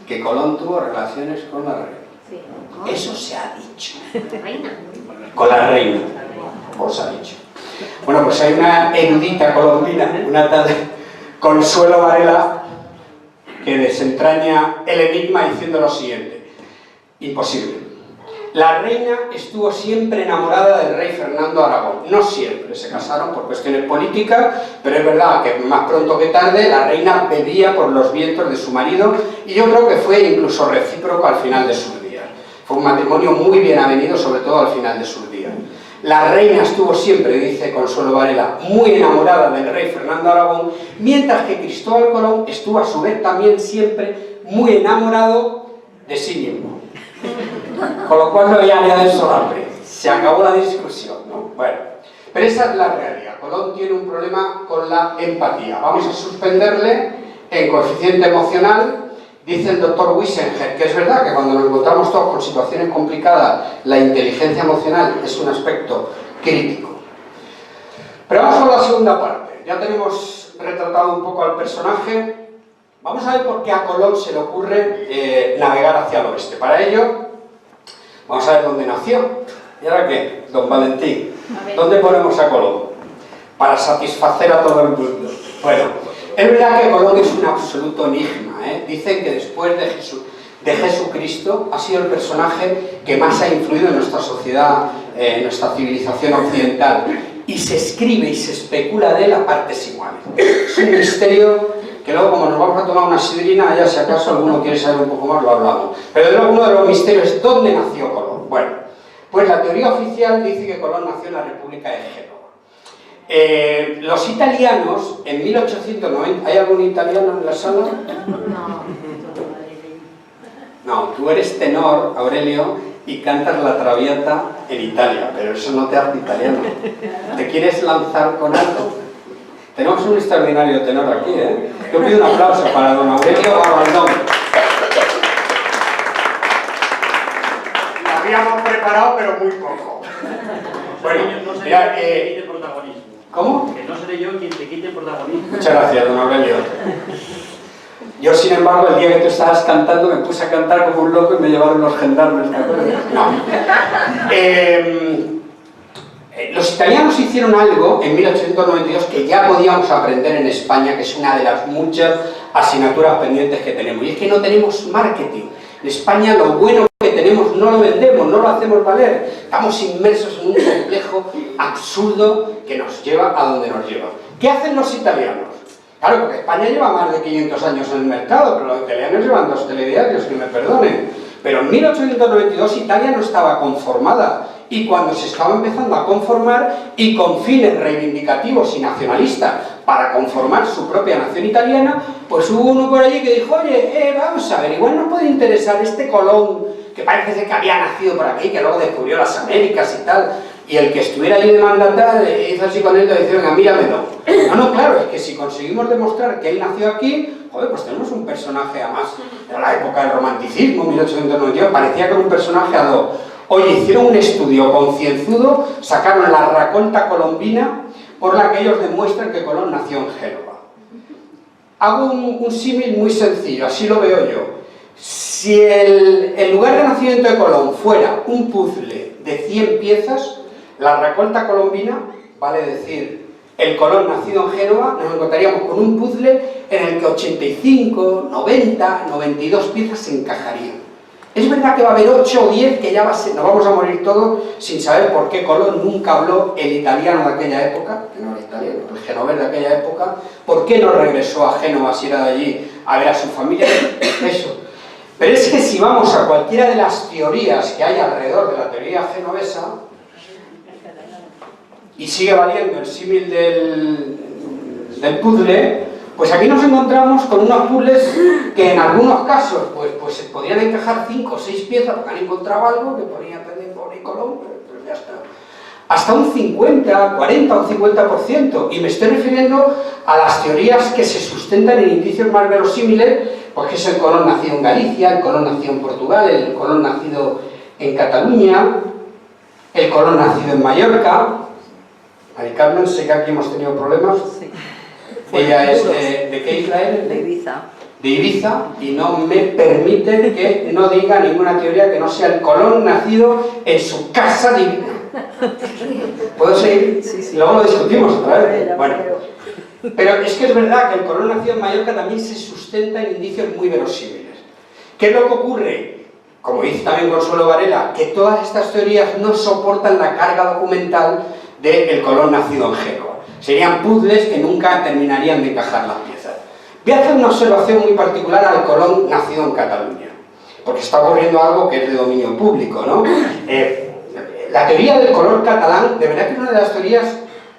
que Colón tuvo relaciones con la reina. Sí. Eso se ha dicho. Reina. Con la reina. Os ha dicho. Bueno, pues hay una erudita colombina, una tal Consuelo Varela, que desentraña el enigma diciendo lo siguiente: imposible. La reina estuvo siempre enamorada del rey Fernando Aragón. No siempre, se casaron por cuestiones políticas, pero es verdad que más pronto que tarde la reina bebía por los vientos de su marido, y yo creo que fue incluso recíproco al final de sus días. Fue un matrimonio muy bien avenido, sobre todo al final de sus días. La reina estuvo siempre, dice Consuelo Varela, muy enamorada del rey Fernando Aragón, mientras que Cristóbal Colón estuvo a su vez también siempre muy enamorado de sí mismo. Con lo cual no había nada de solape. Se acabó la discusión, ¿no? Bueno, pero esa es la realidad. Colón tiene un problema con la empatía. Vamos a suspenderle en coeficiente emocional. Dice el doctor Wissenger que es verdad que cuando nos encontramos todos con situaciones complicadas, la inteligencia emocional es un aspecto crítico. Pero vamos con la segunda parte. Ya tenemos retratado un poco al personaje. Vamos a ver por qué a Colón se le ocurre navegar hacia el oeste. Para ello, vamos a ver dónde nació. ¿Y ahora qué? Don Valentín. ¿Dónde ponemos a Colón? Para satisfacer a todo el mundo. Bueno, es verdad que Colón es un absoluto enigma. Dicen que después de Jesucristo ha sido el personaje que más ha influido en nuestra sociedad, en nuestra civilización occidental. Y se escribe y se especula de él a partes iguales. Es un misterio que luego, como nos vamos a tomar una sidrina, ya si acaso alguno quiere saber un poco más, lo hablamos. Pero luego uno de los misterios es ¿dónde nació Colón? Bueno, pues la teoría oficial dice que Colón nació en la República de Génova. Los italianos, en 1890... ¿Hay algún italiano en la sala? No, tú eres tenor, Aurelio, y cantas la Traviata en Italia, pero eso no te hace italiano. ¿Te quieres lanzar con algo? Tenemos un extraordinario tenor aquí, ¿eh? Yo pido un aplauso para don Aurelio Gabaldón. Lo habíamos preparado, pero muy poco. Bueno, mira, ¿cómo? Que no seré yo quien te quite el protagonismo. Muchas gracias, don Aurelio. Yo, sin embargo, el día que tú estabas cantando, me puse a cantar como un loco y me llevaron los gendarmes, ¿te acuerdas? No. Los italianos hicieron algo en 1892 que ya podíamos aprender en España, que es una de las muchas asignaturas pendientes que tenemos, y es que no tenemos marketing. En España lo bueno que tenemos no lo vendemos, no lo hacemos valer. Estamos inmersos en un complejo absurdo que nos lleva a donde nos lleva. ¿Qué hacen los italianos? Claro, porque España lleva más de 500 años en el mercado, pero los italianos llevan 2 telediarios, que me perdonen. Pero en 1892 Italia no estaba conformada, y cuando se estaba empezando a conformar, y con fines reivindicativos y nacionalistas para conformar su propia nación italiana, pues hubo uno por allí que dijo, oye, vamos a ver, igual nos puede interesar este Colón, que parece ser que había nacido por aquí, que luego descubrió las Américas y tal, y el que estuviera allí de mandatario hizo así con él y dice, venga, míramelo. No, claro, es que si conseguimos demostrar que él nació aquí, joder, pues tenemos un personaje, además, de la época del romanticismo, 1892, parecía que era un personaje ad hoc. Oye, hicieron un estudio concienzudo, sacaron la Raccolta Colombina, por la que ellos demuestran que Colón nació en Génova. Hago un símil muy sencillo, así lo veo yo. Si el lugar de nacimiento de Colón fuera un puzzle de 100 piezas, la Raccolta Colombina, vale decir, el Colón nacido en Génova, nos encontraríamos con un puzzle en el que 85, 90, 92 piezas se encajarían. Es verdad que va a haber 8 o 10 que ya nos vamos a morir todos sin saber por qué Colón nunca habló el italiano de aquella época, que no era italiano, el genovés de aquella época, por qué no regresó a Génova si era de allí a ver a su familia, eso. Pero es que si vamos a cualquiera de las teorías que hay alrededor de la teoría genovesa, y sigue valiendo el símil del puzzle, pues aquí nos encontramos con unos puzzles que en algunos casos pues se podrían encajar 5 o 6 piezas porque han encontrado algo que ponía por Colón, pero ya está. Hasta un 50, 40 o 50%, y me estoy refiriendo a las teorías que se sustentan en indicios más verosímiles, pues que es el Colón nacido en Galicia, el Colón nacido en Portugal, el Colón nacido en Cataluña, el Colón nacido en Mallorca. Mari Carmen, sé que aquí hemos tenido problemas. Sí. Ella es ¿de qué isla eres? De Ibiza. De Ibiza, y no me permite que no diga ninguna teoría que no sea el Colón nacido en su casa divina. ¿Puedo seguir? Sí, sí. Luego lo discutimos otra vez. Bueno, Creo. pero es que es verdad que el Colón nacido en Mallorca también se sustenta en indicios muy verosímiles. ¿Qué es lo que ocurre? Como dice también Consuelo Varela, que todas estas teorías no soportan la carga documental del Colón nacido en Génova. Serían puzzles que nunca terminarían de encajar las piezas. Voy a hacer una observación muy particular al Colón nacido en Cataluña, porque está ocurriendo algo que es de dominio público, ¿no? La teoría del color catalán, de verdad que es una de las teorías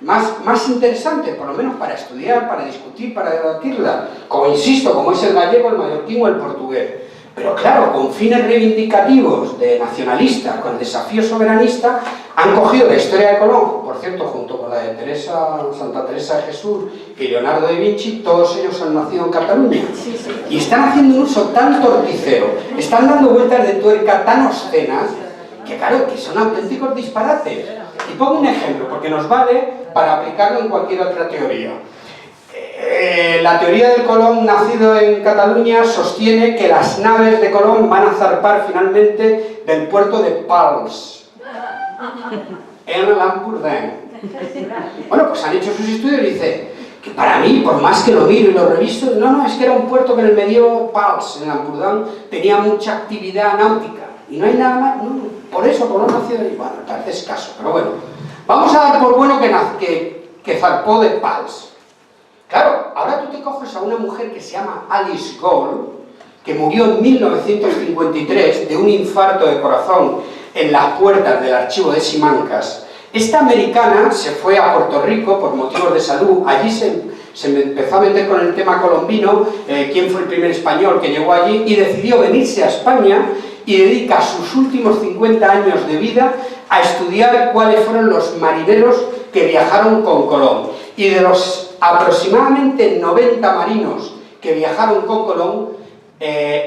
más interesantes, por lo menos para estudiar, para discutir, para debatirla, como insisto, como es el gallego, el mallorquín o el portugués. Pero claro, con fines reivindicativos de nacionalista, con el desafío soberanista, han cogido la historia de Colón, por cierto, junto con la de Santa Teresa de Jesús y Leonardo da Vinci, todos ellos han nacido en Cataluña. Y están haciendo un uso tan torticero, están dando vueltas de tuerca tan obscenas, que claro, que son auténticos disparates. Y pongo un ejemplo, porque nos vale para aplicarlo en cualquier otra teoría. La teoría del Colón nacido en Cataluña sostiene que las naves de Colón van a zarpar finalmente del puerto de Pals, en l'Empordà. Bueno, pues han hecho sus estudios y dice que para mí, por más que lo miro y lo reviso, no, es que era un puerto que en el medio Pals, en l'Empordà, tenía mucha actividad náutica y no hay nada más, no, por eso Colón nació ahí. Bueno, me parece escaso, pero bueno, vamos a dar por bueno que zarpó de Pals. Claro, ahora tú te coges a una mujer que se llama Alice Gold, que murió en 1953 de un infarto de corazón en las puertas del archivo de Simancas. Esta americana se fue a Puerto Rico por motivos de salud. Allí se empezó a meter con el tema colombino, quién fue el primer español que llegó allí, y decidió venirse a España y dedica sus últimos 50 años de vida a estudiar cuáles fueron los marineros que viajaron con Colón. Y de los aproximadamente 90 marinos que viajaron con Colón,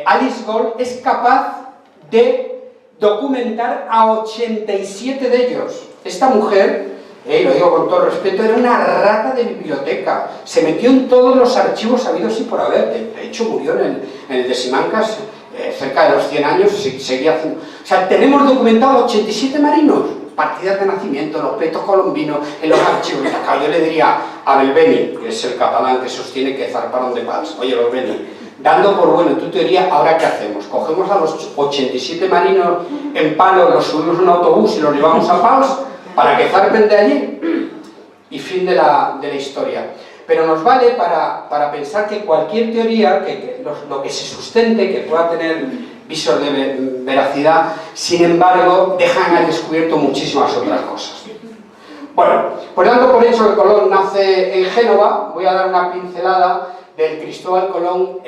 Alice Gold es capaz de documentar a 87 de ellos. Esta mujer, lo digo con todo respeto, era una rata de biblioteca, se metió en todos los archivos habidos y por haber, de hecho murió en el de Simancas cerca de los 100 años y seguía haciendo. O sea, tenemos documentados 87 marinos, partidas de nacimiento, los pleitos colombinos, en los archivos. Yo le diría a Belbeni, que es el catalán que sostiene que zarparon de Pals, oye Belbeni, dando por bueno tu teoría, ¿ahora qué hacemos? ¿Cogemos a los 87 marinos en palo, los subimos a un autobús y los llevamos a Pals para que zarpen de allí? Y fin de la historia. pero nos vale para pensar que cualquier teoría, lo que se sustente, que pueda tener visos de veracidad, sin embargo, dejan al descubierto muchísimas otras cosas. Bueno, pues dando por hecho que Colón nace en Génova, voy a dar una pincelada del Cristóbal Colón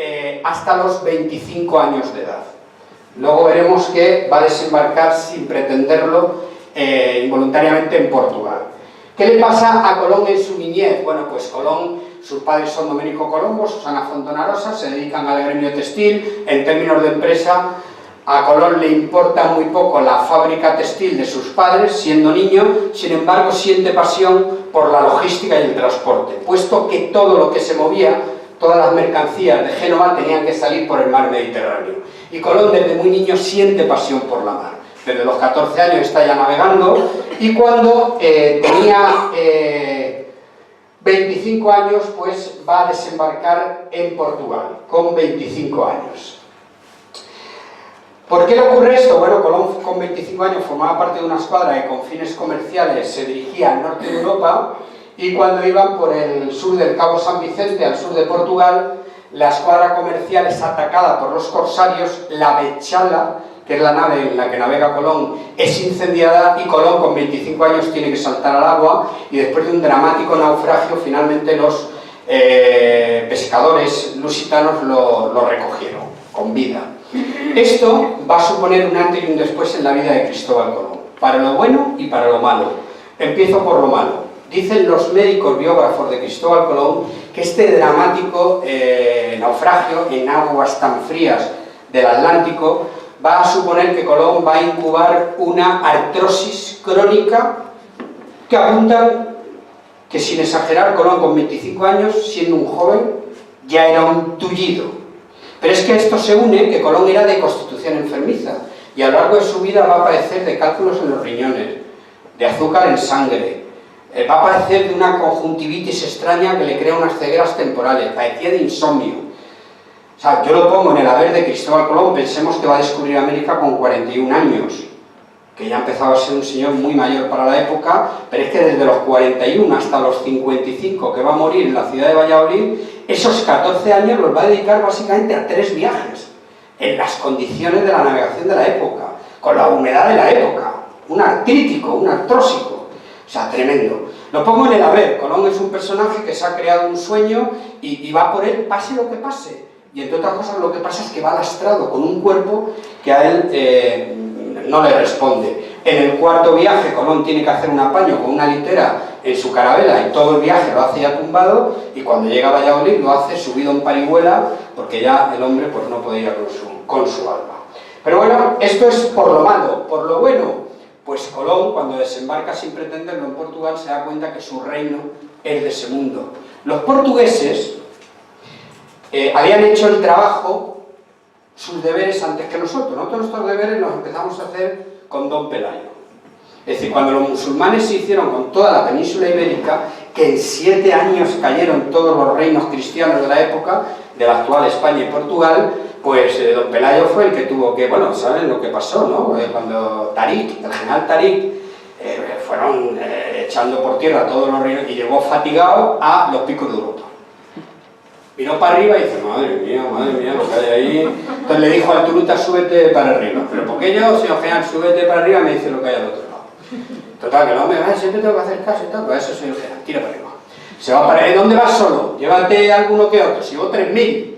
hasta los 25 años de edad. Luego veremos que va a desembarcar sin pretenderlo involuntariamente en Portugal. ¿Qué le pasa a Colón en su niñez? Bueno, pues Colón, sus padres son Domenico Colombo, Susana Fontonarosa, se dedican al gremio textil. En términos de empresa, a Colón le importa muy poco la fábrica textil de sus padres, siendo niño, sin embargo siente pasión por la logística y el transporte, puesto que todo lo que se movía, todas las mercancías de Génova tenían que salir por el mar Mediterráneo. Y Colón desde muy niño siente pasión por la mar. Desde los 14 años está ya navegando y cuando tenía 25 años pues va a desembarcar en Portugal, con 25 años. ¿Por qué le ocurre esto? Bueno, Colón con 25 años formaba parte de una escuadra que con fines comerciales se dirigía al norte de Europa y cuando iban por el sur del Cabo San Vicente, al sur de Portugal, la escuadra comercial es atacada por los corsarios, la Bechala, que es la nave en la que navega Colón, es incendiada y Colón con 25 años tiene que saltar al agua y después de un dramático naufragio finalmente los pescadores lusitanos lo recogieron con vida. Esto va a suponer un antes y un después en la vida de Cristóbal Colón, para lo bueno y para lo malo. Empiezo por lo malo. Dicen los médicos biógrafos de Cristóbal Colón que este dramático naufragio en aguas tan frías del Atlántico va a suponer que Colón va a incubar una artrosis crónica que apuntan que, sin exagerar, Colón con 25 años, siendo un joven, ya era un tullido. Pero es que esto se une que Colón era de constitución enfermiza y a lo largo de su vida va a padecer de cálculos en los riñones, de azúcar en sangre, va a padecer de una conjuntivitis extraña que le crea unas cegueras temporales, padecía de insomnio. O sea, yo lo pongo en el haber de Cristóbal Colón, pensemos que va a descubrir América con 41 años, que ya empezaba a ser un señor muy mayor para la época, pero es que desde los 41 hasta los 55, que va a morir en la ciudad de Valladolid, esos 14 años los va a dedicar básicamente a 3 viajes, en las condiciones de la navegación de la época, con la humedad de la época, un artrítico, un artrósico, o sea, tremendo. Lo pongo en el haber. Colón es un personaje que se ha creado un sueño y va por él pase lo que pase. Y entre otras cosas lo que pasa es que va lastrado con un cuerpo que a él no le responde. En el cuarto viaje Colón tiene que hacer un apaño con una litera en su carabela y todo el viaje lo hace ya tumbado y cuando llega a Valladolid lo hace subido en parihuela porque ya el hombre pues no puede ir con su alma. Pero bueno, esto es por lo malo. Por lo bueno, pues Colón cuando desembarca sin pretenderlo en Portugal se da cuenta que su reino es de ese mundo. Los portugueses habían hecho el trabajo, sus deberes antes que nosotros. Nosotros nuestros deberes los empezamos a hacer con Don Pelayo. Es decir, cuando los musulmanes se hicieron con toda la península ibérica, que en 7 años cayeron todos los reinos cristianos de la época, de la actual España y Portugal, pues Don Pelayo fue el que tuvo que, bueno, saben lo que pasó, ¿no? Cuando Tarik, el general Tarik, fueron echando por tierra todos los reinos y llegó fatigado a los picos de Europa. Miró para arriba y dice, madre mía, lo que hay ahí. Entonces le dijo al Turuta, súbete para arriba. Pero ¿por qué yo, señor general, súbete para arriba? Me dice lo que hay al otro lado. Total, que no me va, siempre tengo que hacer caso y tal, pues eso soy el general, tira para arriba. Se va para arriba, ¿dónde vas solo? Llévate alguno que otro, llevó 3.000.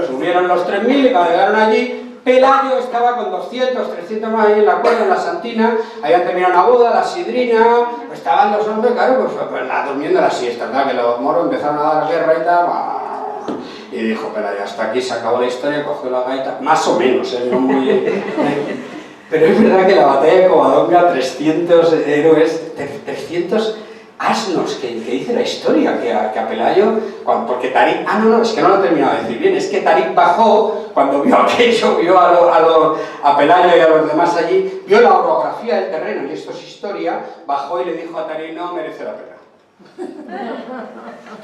Subieron los 3.000 y cuando llegaron allí, Pelayo estaba con 200, 300 más ahí en la cuerda, en la Santina, habían terminado una boda, la sidrina, pues estaban los hombres, claro, pues durmiendo la siesta, ¿verdad? Que los moros empezaron a dar la guerra y tal, y dijo, Pelayo, hasta aquí se acabó la historia, cogió la gaita, más o menos, no muy... Pero es verdad que la batalla de Covadonga, 300 héroes, 300 asnos que dice la historia, que a Pelayo, porque Tarik, es que no lo he terminado de decir bien, es que Tarik bajó, cuando vio aquello, vio a Pelayo y a los demás allí, vio la orografía del terreno, y esto es historia, bajó y le dijo a Tarik, no merece la pena.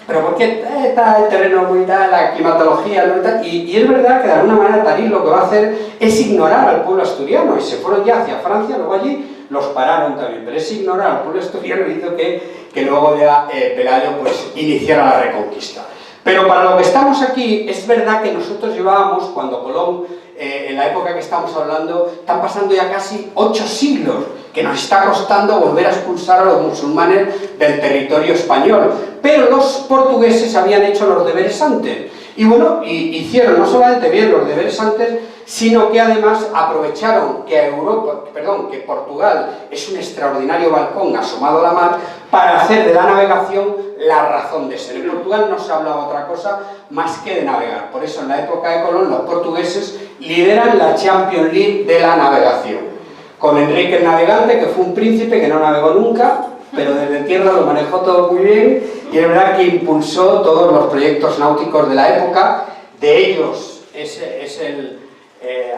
Pero porque está el terreno muy tal, la climatología, ¿no? y es verdad que de alguna manera Tarik lo que va a hacer es ignorar al pueblo asturiano, y se fueron ya hacia Francia, luego allí los pararon también, pero ese ignorar al pueblo asturiano hizo que que luego ya Pelayo pues iniciara la reconquista. Pero para lo que estamos aquí, es verdad que nosotros llevábamos, cuando Colón, en la época que estamos hablando, están pasando ya casi 8 siglos, que nos está costando volver a expulsar a los musulmanes del territorio español. Pero los portugueses habían hecho los deberes antes. Y bueno, hicieron no solamente bien los deberes antes, sino que además aprovecharon que Portugal es un extraordinario balcón asomado a la mar para hacer de la navegación la razón de ser. En Portugal no se hablaba otra cosa más que de navegar. Por eso en la época de Colón los portugueses lideran la Champions League de la navegación. Con Enrique el Navegante, que fue un príncipe que no navegó nunca, pero desde tierra lo manejó todo muy bien, y es verdad que impulsó todos los proyectos náuticos de la época. De ellos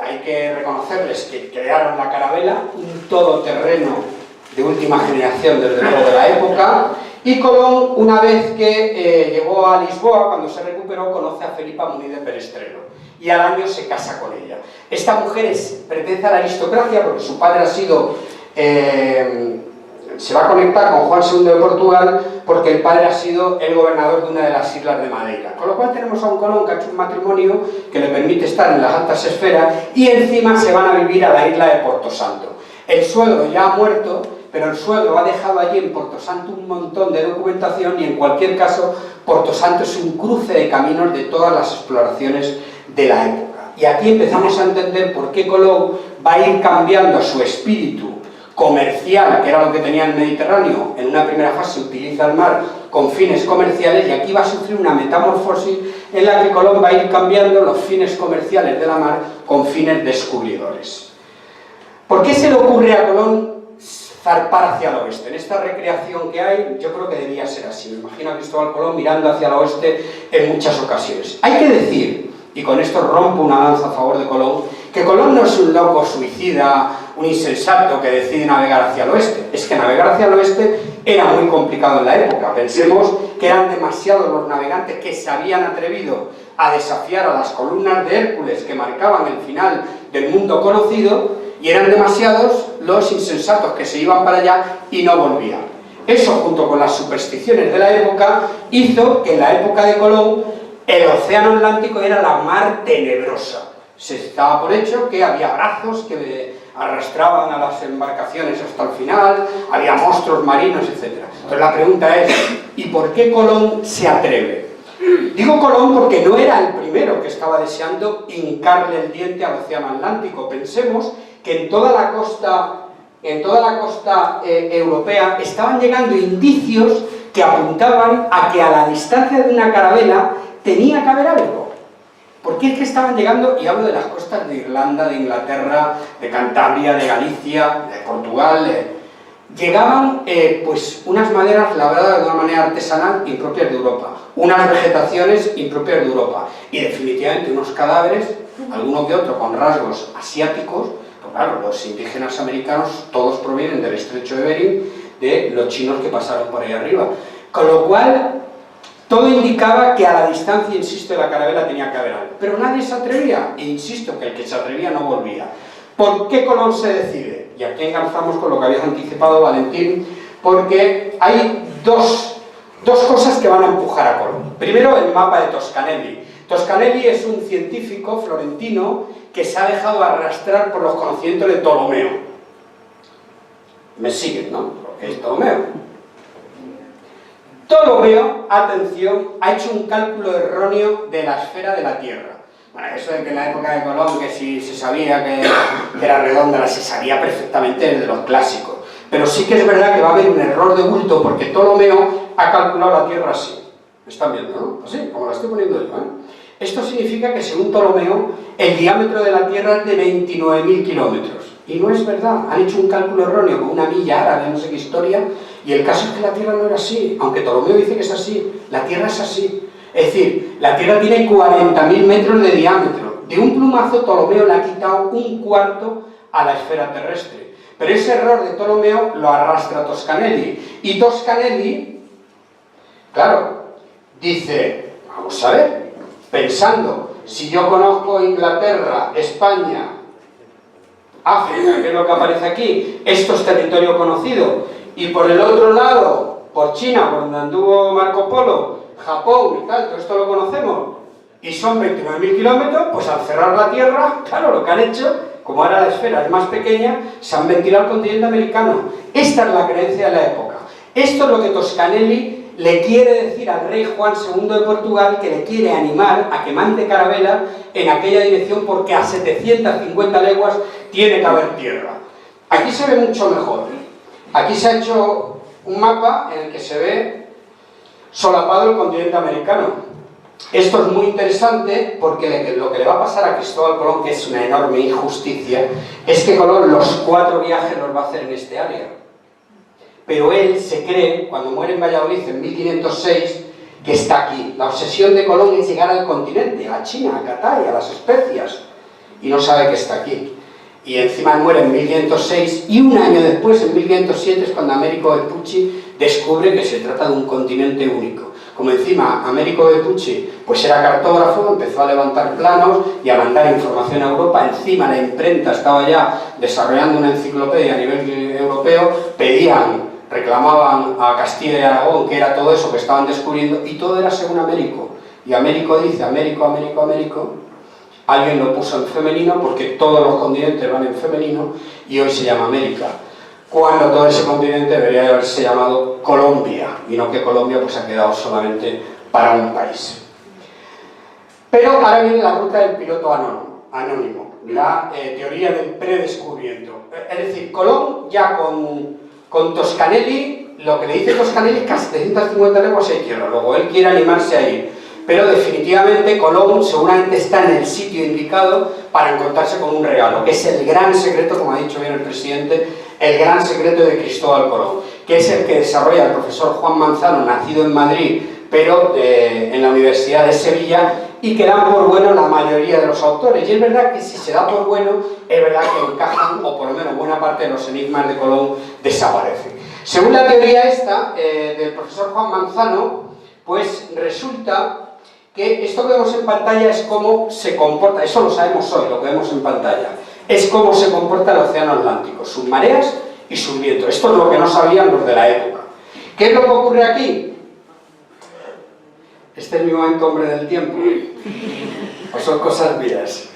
hay que reconocerles que crearon la carabela, un todoterreno de última generación desde luego de la época, y Colón, una vez que llegó a Lisboa, cuando se recuperó, conoce a Felipa Muniz de Perestrelo, y al año se casa con ella. Esta mujer pertenece a la aristocracia porque su padre ha sido... se va a conectar con Juan II de Portugal porque el padre ha sido el gobernador de una de las islas de Madeira. Con lo cual tenemos a un Colón que ha hecho un matrimonio que le permite estar en las altas esferas y encima se van a vivir a la isla de Porto Santo. El suegro ya ha muerto, pero el suegro ha dejado allí en Porto Santo un montón de documentación y en cualquier caso Porto Santo es un cruce de caminos de todas las exploraciones de la época. Y aquí empezamos a entender por qué Colón va a ir cambiando su espíritu comercial, que era lo que tenía el Mediterráneo. En una primera fase utiliza el mar con fines comerciales y aquí va a sufrir una metamorfosis en la que Colón va a ir cambiando los fines comerciales de la mar con fines descubridores. ¿Por qué se le ocurre a Colón zarpar hacia el oeste? En esta recreación que hay, yo creo que debía ser así. Me imagino a Cristóbal Colón mirando hacia el oeste en muchas ocasiones. Hay que decir, y con esto rompo una lanza a favor de Colón, que Colón no es un loco suicida, un insensato que decide navegar hacia el oeste. Es que navegar hacia el oeste era muy complicado en la época. Pensemos que eran demasiados los navegantes que se habían atrevido a desafiar a las columnas de Hércules que marcaban el final del mundo conocido, y eran demasiados los insensatos que se iban para allá y no volvían. Eso, junto con las supersticiones de la época, hizo que en la época de Colón el océano Atlántico era la mar tenebrosa. Se daba por hecho que había brazos que arrastraban a las embarcaciones hasta el final, había monstruos marinos, etc. Entonces la pregunta es, ¿y por qué Colón se atreve? Digo Colón porque no era el primero que estaba deseando hincarle el diente al océano Atlántico. Pensemos que en toda la costa europea estaban llegando indicios que apuntaban a que a la distancia de una carabela tenía que haber algo. Porque es que estaban llegando, y hablo de las costas de Irlanda, de Inglaterra, de Cantabria, de Galicia, de Portugal, llegaban pues unas maderas labradas de una manera artesanal impropias de Europa, unas vegetaciones impropias de Europa, y definitivamente unos cadáveres, alguno que otro con rasgos asiáticos. Pues claro, los indígenas americanos todos provienen del estrecho de Bering, de los chinos que pasaron por ahí arriba. Con lo cual, todo indicaba que a la distancia, insisto, de la carabela tenía que haber algo. Pero nadie se atrevía, e insisto, que el que se atrevía no volvía. ¿Por qué Colón se decide? Y aquí enganzamos con lo que habías anticipado, Valentín, porque hay dos cosas que van a empujar a Colón. Primero, el mapa de Toscanelli. Toscanelli es un científico florentino que se ha dejado arrastrar por los conocimientos de Ptolomeo. Me siguen, ¿no? Porque es Ptolomeo. Ptolomeo, atención, ha hecho un cálculo erróneo de la esfera de la Tierra. Bueno, eso de que en la época de Colón, que si se sabía que era redonda, se sabía perfectamente desde los clásicos. Pero sí que es verdad que va a haber un error de bulto porque Ptolomeo ha calculado la Tierra así. ¿Me están viendo, no? Así, como la estoy poniendo yo, Esto significa que según Ptolomeo, el diámetro de la Tierra es de 29.000 kilómetros. Y no es verdad, han hecho un cálculo erróneo con una milla árabe, no sé qué historia, y el caso es que la Tierra no era así, aunque Ptolomeo dice que es así, la Tierra es así. Es decir, la Tierra tiene 40.000 metros de diámetro. De un plumazo Ptolomeo le ha quitado un cuarto a la esfera terrestre. Pero ese error de Ptolomeo lo arrastra Toscanelli. Y Toscanelli, claro, dice, vamos a ver, pensando, si yo conozco Inglaterra, España, África, que es lo que aparece aquí, esto es territorio conocido, y por el otro lado por China, por donde anduvo Marco Polo, Japón y tal, todo esto lo conocemos, y son 29.000 kilómetros, pues al cerrar la Tierra, claro, lo que han hecho, como ahora la esfera es más pequeña, se han ventilado el continente americano. Esta es la creencia de la época. Esto es lo que Toscanelli le quiere decir al rey Juan II de Portugal, que le quiere animar a que mande carabelas en aquella dirección, porque a 750 leguas tiene que haber tierra. Aquí se ve mucho mejor. Aquí se ha hecho un mapa en el que se ve solapado el continente americano. Esto es muy interesante porque lo que le va a pasar a Cristóbal Colón, que es una enorme injusticia, es que Colón los 4 viajes los va a hacer en este área. Pero él se cree, cuando muere en Valladolid en 1506, que está aquí. La obsesión de Colón es llegar al continente, a China, a Catay, a las especias, y no sabe que está aquí. Y encima muere en 1506, y un año después, en 1507, es cuando Américo Vespucci descubre que se trata de un continente único. Como encima Américo Vespucci pues era cartógrafo, empezó a levantar planos y a mandar información a Europa. Encima la imprenta estaba ya desarrollando una enciclopedia a nivel europeo, reclamaban a Castilla y Aragón que era todo eso que estaban descubriendo, y todo era según Américo. Y Américo dice, Américo, alguien lo puso en femenino porque todos los continentes van en femenino y hoy se llama América, cuando todo ese continente debería haberse llamado Colombia, y no que Colombia pues ha quedado solamente para un país. Pero ahora viene la ruta del piloto anónimo, la teoría del predescubrimiento. Es decir, Colón ya con Toscanelli, lo que le dice Toscanelli es que a 750 leguas hay tierra, luego él quiere animarse a ir. Pero definitivamente Colón seguramente está en el sitio indicado para encontrarse con un regalo, que es el gran secreto, como ha dicho bien el presidente, el gran secreto de Cristóbal Colón, que es el que desarrolla el profesor Juan Manzano, nacido en Madrid, pero en la Universidad de Sevilla, y que dan por bueno la mayoría de los autores. Y es verdad que si se da por bueno, es verdad que encajan, o por lo menos buena parte de los enigmas de Colón desaparecen. Según la teoría esta del profesor Juan Manzano, pues resulta que esto que vemos en pantalla es cómo se comporta, eso lo sabemos hoy, lo que vemos en pantalla, es cómo se comporta el océano Atlántico, sus mareas y sus vientos. Esto es lo que no sabían los de la época. ¿Qué es lo que ocurre aquí? Este es mi momento, hombre del tiempo. ¿O son cosas mías?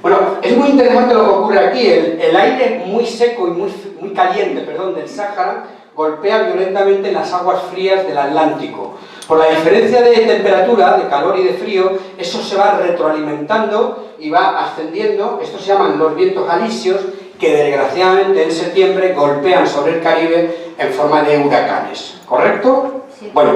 Bueno, es muy interesante lo que ocurre aquí. El aire muy seco y muy caliente, del Sáhara, golpea violentamente las aguas frías del Atlántico. Por la diferencia de temperatura, de calor y de frío, eso se va retroalimentando y va ascendiendo. Estos se llaman los vientos alisios, que desgraciadamente en septiembre golpean sobre el Caribe en forma de huracanes. ¿Correcto? Sí. Bueno,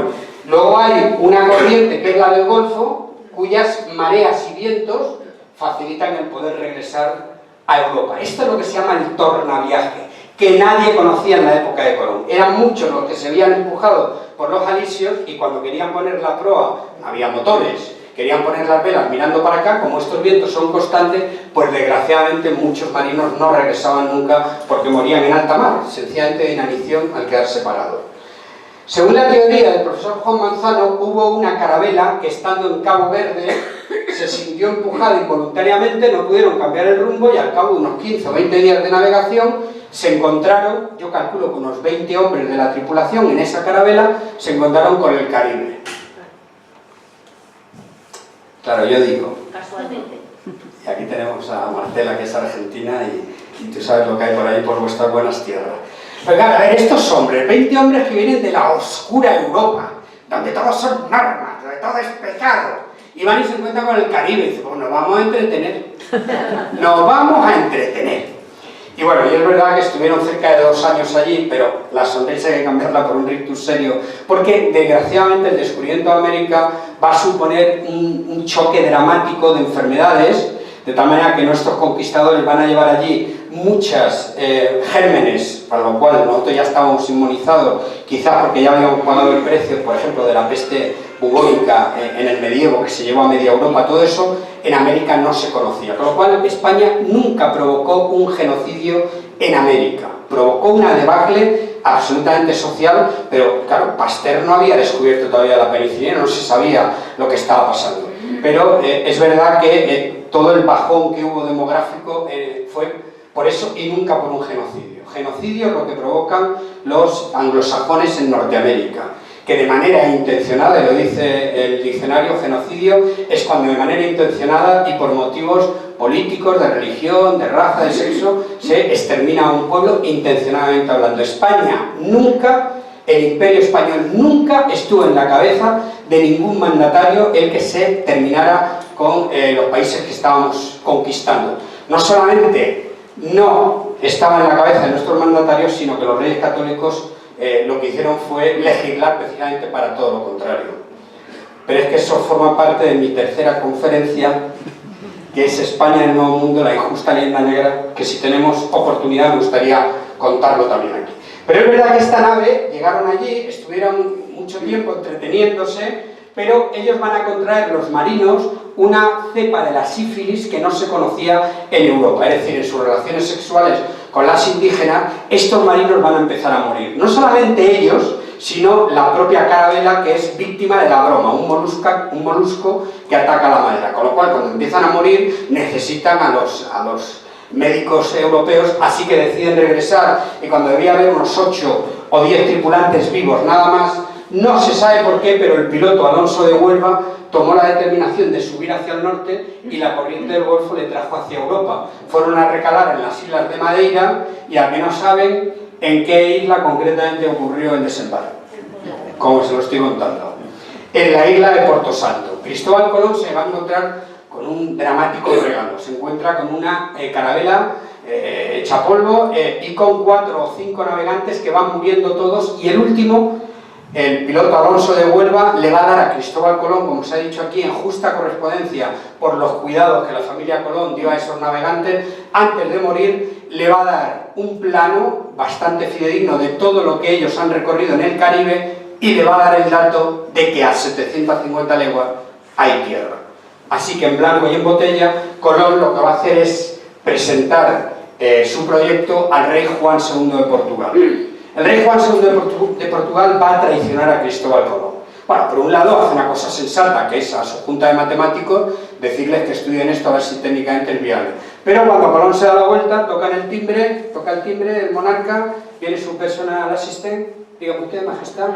luego hay una corriente que es la del Golfo, cuyas mareas y vientos facilitan el poder regresar a Europa. Esto es lo que se llama el tornaviaje, que nadie conocía en la época de Colón. Eran muchos los que se habían empujado por los alisios, y cuando querían poner la proa, había motores, querían poner las velas mirando para acá, como estos vientos son constantes, pues desgraciadamente muchos marinos no regresaban nunca porque morían en alta mar, sencillamente de inanición al quedar separados. Según la teoría del profesor Juan Manzano, hubo una carabela que, estando en Cabo Verde, se sintió empujada involuntariamente, no pudieron cambiar el rumbo, y al cabo de unos 15 o 20 días de navegación se encontraron, yo calculo que unos 20 hombres de la tripulación en esa carabela, se encontraron con el Caribe. Claro, yo digo, casualmente. Y aquí tenemos a Marcela, que es argentina, y tú sabes lo que hay por ahí, por vuestras buenas tierras. Pero claro, a ver, estos hombres, 20 hombres que vienen de la oscura Europa, donde todos son normas, donde todo es pecado, y van y se encuentran con el Caribe, y dicen, pues nos vamos a entretener. Nos vamos a entretener. Y bueno, y es verdad que estuvieron cerca de 2 años allí, pero la sonrisa hay que cambiarla por un rictus serio, porque desgraciadamente el descubrimiento de América va a suponer un choque dramático de enfermedades, de tal manera que nuestros conquistadores van a llevar allí muchas gérmenes, para lo cual nosotros ya estábamos inmunizados, quizás porque ya habíamos pagado el precio, por ejemplo, de la peste bubónica en el medievo, que se llevó a media Europa. Todo eso en América no se conocía, con lo cual España nunca provocó un genocidio en América, provocó una debacle absolutamente social, pero claro, Pasteur no había descubierto todavía la penicilina, no se sabía lo que estaba pasando. Pero es verdad que todo el bajón que hubo demográfico fue por eso y nunca por un genocidio. Genocidio es lo que provocan los anglosajones en Norteamérica, que de manera intencionada, y lo dice el diccionario, genocidio es cuando de manera intencionada y por motivos políticos, de religión, de raza, de sexo, se extermina a un pueblo intencionadamente hablando. España nunca, el Imperio Español nunca estuvo en la cabeza de ningún mandatario el que se terminara con los países que estábamos conquistando. No solamente no estaba en la cabeza de nuestros mandatarios, sino que los reyes católicos lo que hicieron fue legislar precisamente para todo lo contrario. Pero es que eso forma parte de mi tercera conferencia, que es España en el Nuevo Mundo, la injusta leyenda negra, que si tenemos oportunidad me gustaría contarlo también aquí. Pero es verdad que esta nave, llegaron allí, estuvieron mucho tiempo entreteniéndose, pero ellos van a contraer, los marinos, una cepa de la sífilis que no se conocía en Europa. Es decir, en sus relaciones sexuales con las indígenas, estos marinos van a empezar a morir. No solamente ellos, sino la propia carabela, que es víctima de la broma, un molusco que ataca la madera. Con lo cual, cuando empiezan a morir, necesitan a los médicos europeos, así que deciden regresar, y cuando debía haber unos 8 o 10 tripulantes vivos nada más, no se sabe por qué, pero el piloto Alonso de Huelva tomó la determinación de subir hacia el norte y la corriente del Golfo le trajo hacia Europa. Fueron a recalar en las islas de Madeira y al menos saben en qué isla concretamente ocurrió el desembarco, como se lo estoy contando. En la isla de Porto Santo. Cristóbal Colón se va a encontrar con un dramático regalo. Se encuentra con una carabela hecha polvo y con 4 o 5 navegantes que van muriendo todos, y el último, el piloto Alonso de Huelva, le va a dar a Cristóbal Colón, como se ha dicho aquí, en justa correspondencia por los cuidados que la familia Colón dio a esos navegantes, antes de morir le va a dar un plano bastante fidedigno de todo lo que ellos han recorrido en el Caribe, y le va a dar el dato de que a 750 leguas hay tierra. Así que en blanco y en botella, Colón lo que va a hacer es presentar su proyecto al rey Juan II de Portugal. El rey Juan II de Portugal va a traicionar a Cristóbal Colón. Bueno, por un lado hace una cosa sensata, que es a su junta de matemáticos decirles que estudien esto a ver si técnicamente es viable. Pero cuando Colón se da la vuelta, toca el timbre, el monarca, viene su personal asistente, dígame usted, majestad,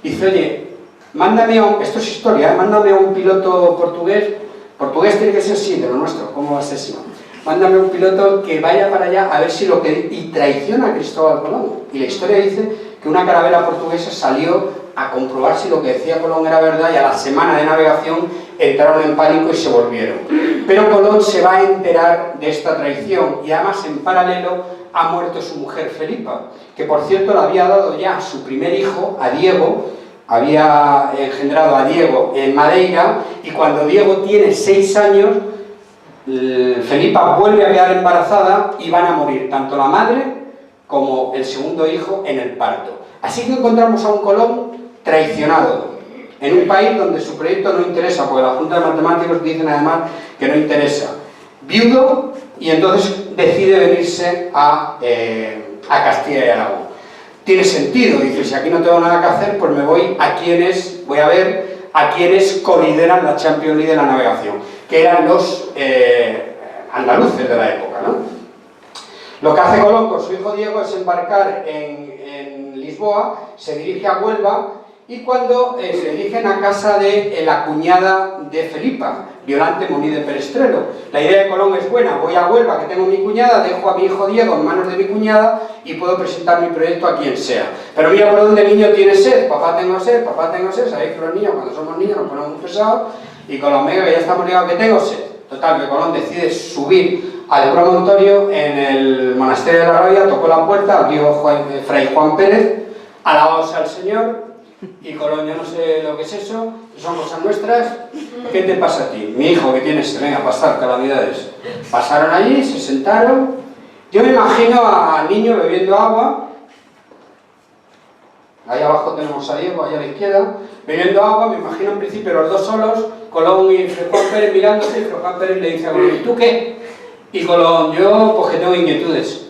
y dice, oye, mándame a un, esto es historia, mándame a un piloto portugués tiene que ser sí, de lo nuestro, ¿cómo va a ser si no? Mándame un piloto que vaya para allá a ver si lo que... y traiciona a Cristóbal Colón. Y la historia dice que una carabela portuguesa salió a comprobar si lo que decía Colón era verdad, y a la semana de navegación entraron en pánico y se volvieron. Pero Colón se va a enterar de esta traición, y además en paralelo ha muerto su mujer Felipa, que por cierto le había dado ya a su primer hijo, a Diego, había engendrado a Diego en Madeira, y cuando Diego tiene 6 años, Felipa vuelve a quedar embarazada y van a morir tanto la madre como el segundo hijo en el parto. Así que encontramos a un Colón traicionado en un país donde su proyecto no interesa, porque la Junta de Matemáticos dicen además que no interesa. Viudo, y entonces decide venirse a Castilla y Aragón. Tiene sentido, dice, si aquí no tengo nada que hacer, pues me voy voy a ver a quienes colideran la Champions League de la navegación, que eran los andaluces de la época, ¿no? Lo que hace Colón con su hijo Diego es embarcar en Lisboa, se dirige a Huelva, y cuando se dirigen a casa de la cuñada de Felipa, Violante Moní de Perestrelo. La idea de Colón es buena, voy a Huelva, que tengo mi cuñada, dejo a mi hijo Diego en manos de mi cuñada y puedo presentar mi proyecto a quien sea. Pero mira por dónde el niño tiene sed, papá tengo sed, sabéis que los niños cuando somos niños nos ponemos muy pesados, y con los megas que ya estamos ligados que tengo sed. Total, que Colón decide subir al promontorio en el monasterio de la Rabia, tocó la puerta, abrió Fray Juan Pérez, alabaos al Señor. Y Colón, yo no sé lo que es eso, son cosas nuestras, ¿qué te pasa a ti? Mi hijo que tienes, venga, pasar calamidades. Pasaron allí, se sentaron, yo me imagino al niño bebiendo agua, ahí abajo tenemos a Diego, ahí a la izquierda, bebiendo agua, me imagino en principio los dos solos, Colón y Fray Juan Pérez mirándose, y Fray Juan Pérez le dice a Colón, ¿y tú qué? Y Colón, yo pues que tengo inquietudes.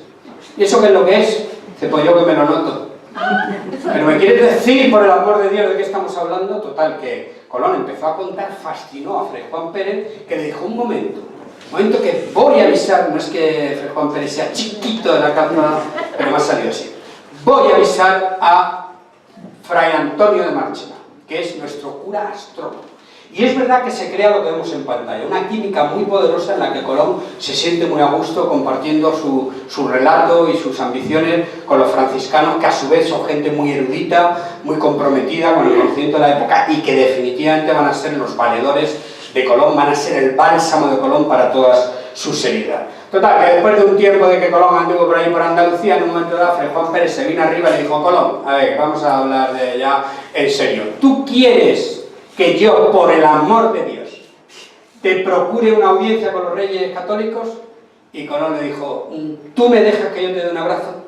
¿Y eso qué es lo que es? Dice, pues yo que me lo noto. Pero me quieres decir, por el amor de Dios, de qué estamos hablando. Total, que Colón empezó a contar, fascinó a Fray Juan Pérez, que le dijo, un momento, El momento que voy a avisar, no es que Fray Juan Pérez sea chiquito de la capa, pero me ha salido así. Voy a avisar a Fray Antonio de Marchena, que es nuestro cura astrólogo. Y es verdad que se crea lo que vemos en pantalla, una química muy poderosa en la que Colón se siente muy a gusto compartiendo su relato y sus ambiciones con los franciscanos, que a su vez son gente muy erudita, muy comprometida con el conocimiento de la época y que definitivamente van a ser los valedores de Colón, van a ser el bálsamo de Colón para todas sus heridas. Total, que después de un tiempo de que Colón anduvo por ahí por Andalucía, en un momento dado, Fray Juan Pérez se vino arriba y le dijo: Colón, a ver, vamos a hablar de ya en serio. ¿Tú quieres que yo, por el amor de Dios, te procure una audiencia con los reyes católicos? Y Colón le dijo: ¿tú me dejas que yo te dé un abrazo?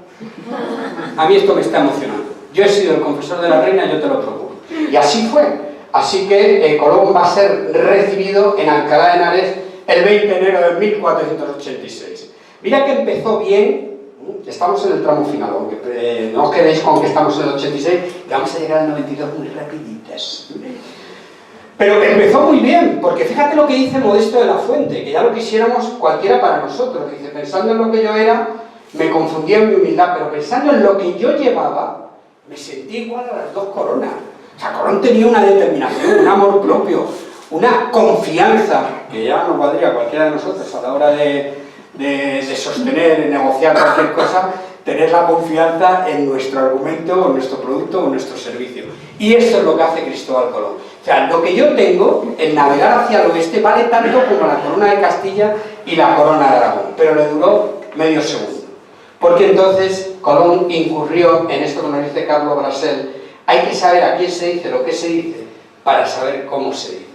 A mí esto me está emocionando. Yo he sido el confesor de la reina, yo te lo procuro. Y así fue. Así que Colón va a ser recibido en Alcalá de Henares el 20 de enero de 1486. Mira que empezó bien. Estamos en el tramo final, aunque no os quedéis con que estamos en el 86, que vamos a llegar al 92 muy rapiditas. Pero empezó muy bien, porque fíjate lo que dice Modesto de la Fuente, que ya lo quisiéramos cualquiera para nosotros. Dice: pensando en lo que yo era, me confundía en mi humildad, pero pensando en lo que yo llevaba, me sentí igual a las dos coronas. O sea, Colón tenía una determinación, un amor propio, una confianza, que ya nos valdría a cualquiera de nosotros a la hora de sostener, de negociar cualquier cosa, tener la confianza en nuestro argumento, en nuestro producto o en nuestro servicio. Y eso es lo que hace Cristóbal Colón. O sea, lo que yo tengo, el navegar hacia el oeste, vale tanto como la corona de Castilla y la corona de Aragón, pero le duró medio segundo. Porque entonces Colón incurrió en esto que nos dice Carlos Brasel: hay que saber a quién se dice lo que se dice para saber cómo se dice.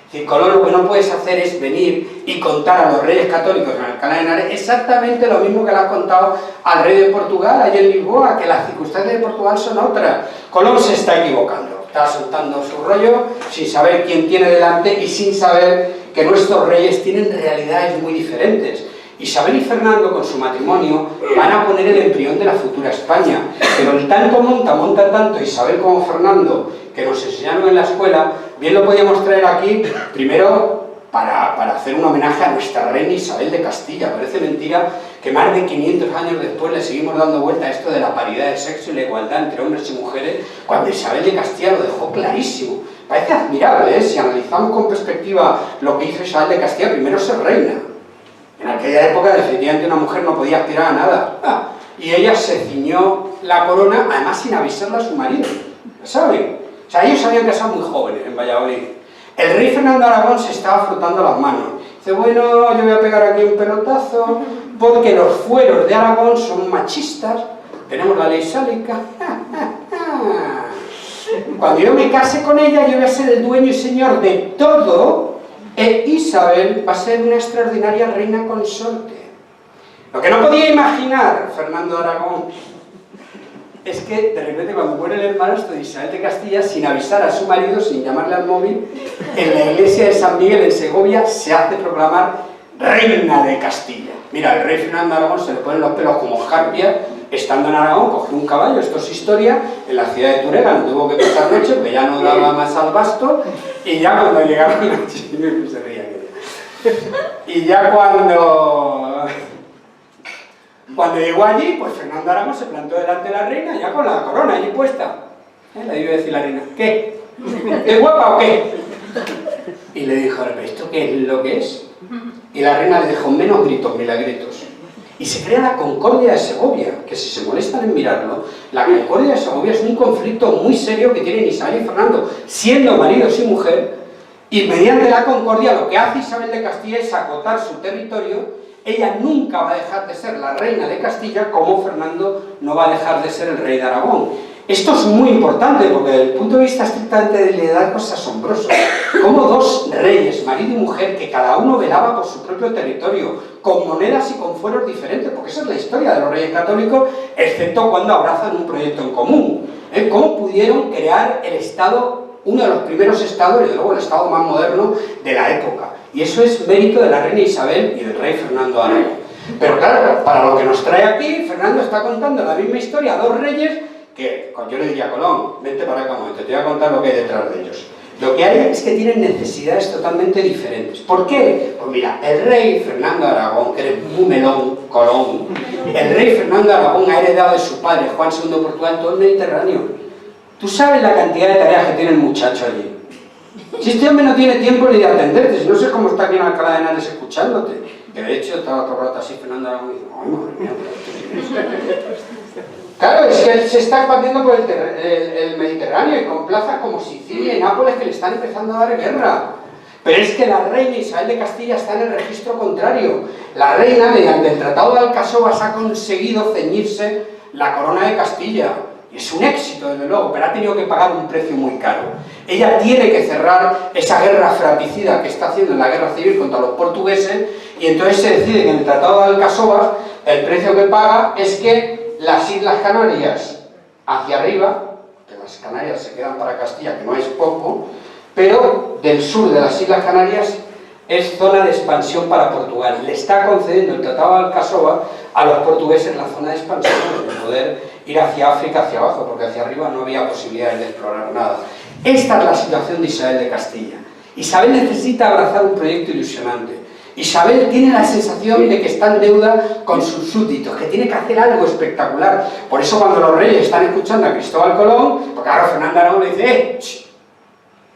Es decir, Colón, lo que no puedes hacer es venir y contar a los reyes católicos en Alcalá de Henares exactamente lo mismo que le has contado al rey de Portugal, allí en Lisboa, que las circunstancias de Portugal son otras. Colón se está equivocando, está soltando su rollo sin saber quién tiene delante y sin saber que nuestros reyes tienen realidades muy diferentes. Isabel y Fernando, con su matrimonio, van a poner el embrión de la futura España, pero el tanto monta tanto Isabel como Fernando, que nos enseñaron en la escuela, bien lo podíamos traer aquí, primero para hacer un homenaje a nuestra reina Isabel de Castilla. Parece mentira que más de 500 años después le seguimos dando vuelta a esto de la paridad de sexo y la igualdad entre hombres y mujeres, cuando Isabel de Castilla lo dejó clarísimo. Parece admirable, ¿eh? Si analizamos con perspectiva lo que hizo Isabel de Castilla, primero ser reina. En aquella época, definitivamente, una mujer no podía aspirar a nada. Y ella se ciñó la corona, además sin avisarle a su marido. ¿Saben? O sea, ellos se habían casado muy jóvenes en Valladolid. El rey Fernando de Aragón se estaba frotando las manos. Dice: bueno, yo voy a pegar aquí un pelotazo, porque los fueros de Aragón son machistas. Tenemos la ley sálica. Cuando yo me case con ella, yo voy a ser el dueño y señor de todo. Isabel va a ser una extraordinaria reina consorte. Lo que no podía imaginar Fernando de Aragón es que de repente, cuando muere el hermanastro de Isabel de Castilla, sin avisar a su marido, sin llamarle al móvil, en la iglesia de San Miguel en Segovia se hace proclamar reina de Castilla. Mira, el rey Fernando de Aragón se le ponen los pelos como jarpia, estando en Aragón, cogió un caballo, esto es historia, en la ciudad de Turega, no tuvo que pasar noche, porque ya no daba más al basto, y ya cuando llegaron se reía y ya cuando llegó allí, pues Fernando de Aragón se plantó delante de la reina, ya con la corona allí puesta. Le iba a decir la reina: ¿qué? ¿Es guapa o qué? Y le dijo: ¿esto qué es lo que es? Y la reina le dejó: menos gritos, milagritos. Y se crea la Concordia de Segovia, que si se molestan en mirarlo, la Concordia de Segovia es un conflicto muy serio que tienen Isabel y Fernando, siendo maridos y mujer, y mediante la Concordia lo que hace Isabel de Castilla es acotar su territorio. Ella nunca va a dejar de ser la reina de Castilla, como Fernando no va a dejar de ser el rey de Aragón. Esto es muy importante, porque desde el punto de vista estrictamente de la edad es asombroso. Como dos reyes, marido y mujer, que cada uno velaba por su propio territorio, con monedas y con fueros diferentes, porque esa es la historia de los reyes católicos, excepto cuando abrazan un proyecto en común. ¿Cómo pudieron crear el Estado, uno de los primeros estados, y luego el Estado más moderno de la época? Y eso es mérito de la reina Isabel y del rey Fernando de Aragón. Pero claro, para lo que nos trae aquí, Fernando está contando la misma historia a dos reyes que yo le diría a Colón: vente para acá un momento, te voy a contar lo que hay detrás de ellos. Lo que hay es que tienen necesidades totalmente diferentes. ¿Por qué? Pues mira, el rey Fernando de Aragón, que eres muy melón, Colón, el rey Fernando de Aragón ha heredado de su padre, Juan II de Portugal, todo el Mediterráneo. ¿Tú sabes la cantidad de tareas que tiene el muchacho allí? Si este hombre no tiene tiempo ni de atenderte, si no sé cómo está aquí en Alcalá de Henares escuchándote. Que de hecho estaba todo el rato así Fernando de Aragón y dice, ¡ay, madre mía! Claro, es que él se está expandiendo por el Mediterráneo y con plazas como Sicilia y Nápoles que le están empezando a dar guerra. Pero es que la reina Isabel de Castilla está en el registro contrario. La reina, mediante el Tratado de Alcasovas, ha conseguido ceñirse la corona de Castilla. Y es un éxito, desde luego, pero ha tenido que pagar un precio muy caro. Ella tiene que cerrar esa guerra fratricida que está haciendo en la guerra civil contra los portugueses, y entonces se decide que en el Tratado de Alcasovas el precio que paga es que las Islas Canarias hacia arriba, que las Canarias se quedan para Castilla, que no es poco, pero del sur de las Islas Canarias es zona de expansión para Portugal. Le está concediendo el Tratado de Alcasovas a los portugueses la zona de expansión, de poder ir hacia África, hacia abajo, porque hacia arriba no había posibilidades de explorar nada. Esta es la situación de Isabel de Castilla. Isabel necesita abrazar un proyecto ilusionante. Isabel tiene la sensación de que está en deuda con sus súbditos, que tiene que hacer algo espectacular. Por eso cuando los reyes están escuchando a Cristóbal Colón, porque ahora Fernando de Aragón le dice,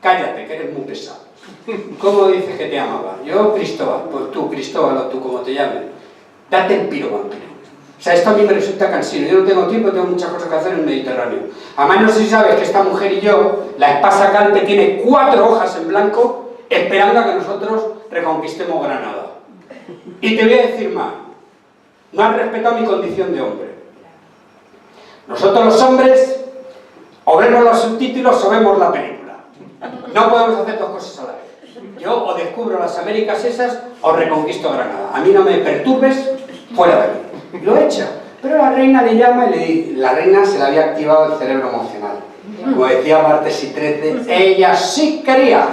cállate, que eres muy pesado. ¿Cómo dices que te amaba? Yo, Cristóbal. Pues tú, Cristóbal, o tú, como te llames. Date el piro, vampiro. O sea, esto a mí me resulta cansino. Yo no tengo tiempo, tengo muchas cosas que hacer en el Mediterráneo. Además, no sé si sabes que esta mujer y yo, la espasa calpe tiene 4 hojas en blanco esperando a que nosotros reconquistemos Granada. Y te voy a decir más. No han respetado mi condición de hombre. Nosotros los hombres, o vemos los subtítulos o vemos la película. No podemos hacer 2 cosas a la vez. Yo o descubro las Américas esas o reconquisto Granada. A mí no me perturbes, fuera de aquí. Lo echa. Pero la reina le llama y la reina se le había activado el cerebro emocional. Como decía Martes y 13, ella sí quería.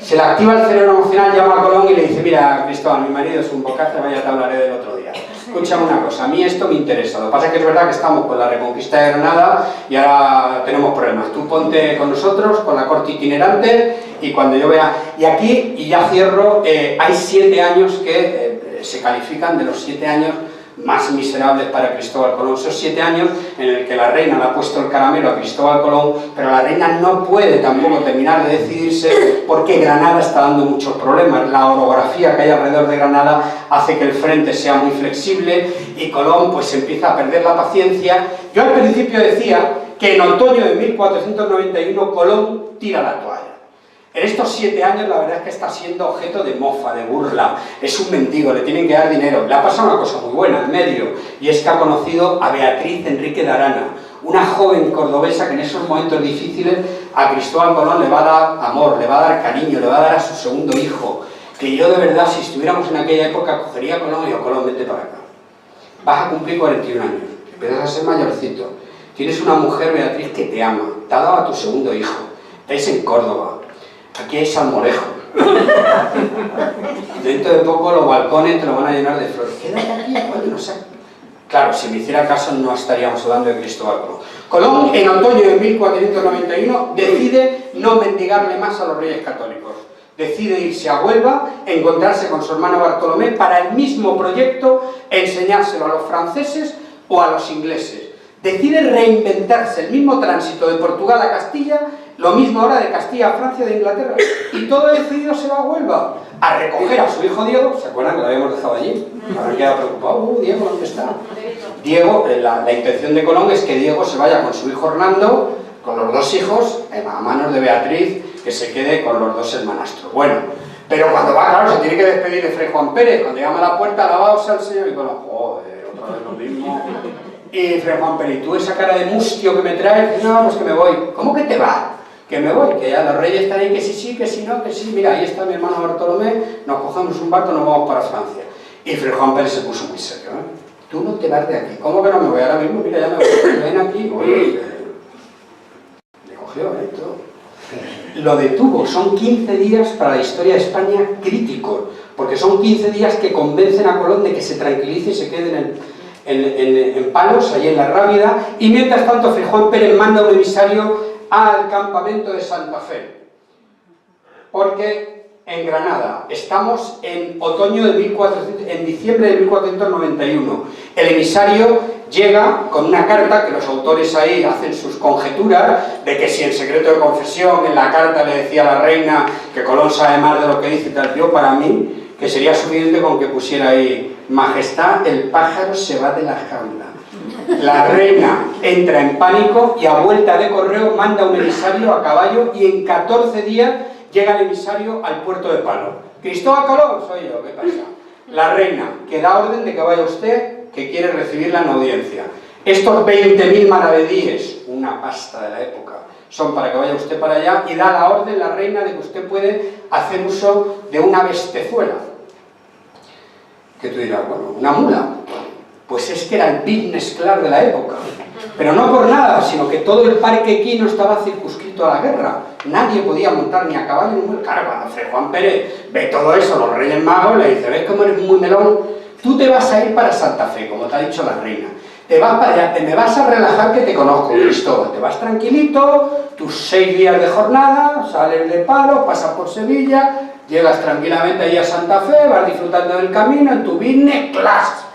Se le activa el cerebro emocional, llama a Colón y le dice, mira, Cristóbal, mi marido es un bocaza, vaya, te hablaré del otro día. Escúchame una cosa, a mí esto me interesa. Lo que pasa es que es verdad que estamos con la reconquista de Granada y ahora tenemos problemas. Tú ponte con nosotros, con la corte itinerante, y cuando yo vea... Y aquí, y ya cierro, hay 7 años que se califican de los 7 años más miserables para Cristóbal Colón. Esos 7 años en el que la reina le ha puesto el caramelo a Cristóbal Colón, pero la reina no puede tampoco terminar de decidirse porque Granada está dando muchos problemas. La orografía que hay alrededor de Granada hace que el frente sea muy flexible y Colón pues empieza a perder la paciencia. Yo al principio decía que en otoño de 1491 Colón tira la toalla. En estos 7 años la verdad es que está siendo objeto de mofa, de burla, es un mendigo, le tienen que dar dinero. Le ha pasado una cosa muy buena en medio, y es que ha conocido a Beatriz Enrique de Arana, una joven cordobesa que en esos momentos difíciles a Cristóbal Colón le va a dar amor, le va a dar cariño, le va a dar a su segundo hijo. Que yo de verdad, si estuviéramos en aquella época, cogería a Colón y digo, Colón, vete para acá. Vas a cumplir 41 años, empiezas a ser mayorcito, tienes una mujer, Beatriz, que te ama, te ha dado a tu segundo hijo, estáis en Córdoba. Aquí hay salmorejo. Dentro de poco los balcones te lo van a llenar de flores. Quédate aquí, bueno, no sé. Claro, si me hiciera caso no estaríamos hablando de Cristóbal Colón. Colón, en otoño de 1491, decide no mendigarle más a los reyes católicos. Decide irse a Huelva, encontrarse con su hermano Bartolomé para el mismo proyecto, enseñárselo a los franceses o a los ingleses. Decide reinventarse el mismo tránsito de Portugal a Castilla, lo mismo ahora de Castilla a Francia, de Inglaterra, y todo decidido se va a Huelva a recoger a su hijo Diego. ¿Se acuerdan que lo habíamos dejado allí? Ahora queda preocupado, Diego, ¿dónde está? Diego, la intención de Colón es que Diego se vaya con su hijo Hernando, con los 2 hijos, a manos de Beatriz, que se quede con los 2 hermanastros. Bueno, pero cuando va, claro, se tiene que despedir de Fray Juan Pérez. Cuando llama a la puerta, alabado sea el Señor, y Colón, joder, otra vez lo mismo. Y Fray Juan Pérez, ¿tú esa cara de mustio que me traes? No, pues que me voy. ¿Cómo que te va? Que me voy, que ya los reyes están ahí, que sí, que sí, no, que sí. Mira, ahí está mi hermano Bartolomé, nos cogemos un barco, nos vamos para Francia. Y Fray Juan Pérez se puso muy serio, ¿eh? Tú no te vas de aquí. ¿Cómo que no me voy ahora mismo? Mira, ya me voy. Ven aquí. Oye, le cogió, todo. Lo detuvo. Son 15 días para la historia de España críticos, porque son 15 días que convencen a Colón de que se tranquilice y se quede en Palos, allí en la Rábida, y mientras tanto Fray Juan Pérez manda un emisario al campamento de Santa Fe, porque en Granada estamos en en diciembre de 1491. El emisario llega con una carta que los autores ahí hacen sus conjeturas de que si en secreto de confesión en la carta le decía a la reina que Colón sabe más de lo que dice y tal. Yo, para mí, que sería suficiente con que pusiera ahí: Majestad, el pájaro se va de la jaula. La reina entra en pánico y a vuelta de correo manda un emisario a caballo, y en 14 días llega el emisario al puerto de Palo. Cristóbal Colón, soy yo, ¿qué pasa? La reina, que da orden de que vaya usted, que quiere recibirla en audiencia. Estos 20.000 maravedíes, una pasta de la época, son para que vaya usted para allá, y da la orden la reina de que usted puede hacer uso de una bestezuela. Que tú dirás, bueno, una mula. Pues es que era el business class de la época. Pero no por nada, sino que todo el parque equino estaba circunscrito a la guerra. Nadie podía montar ni a caballo ni mula. Claro, cuando Fray Juan Pérez ve todo eso, los Reyes Magos le dice: ¿ves cómo eres muy melón? Tú te vas a ir para Santa Fe, como te ha dicho la reina. Te vas para allá, me vas a relajar, que te conozco, Cristóbal. Te vas tranquilito, tus 6 días de jornada, sales de Palo, pasas por Sevilla, llegas tranquilamente allí a Santa Fe, vas disfrutando del camino en tu business class.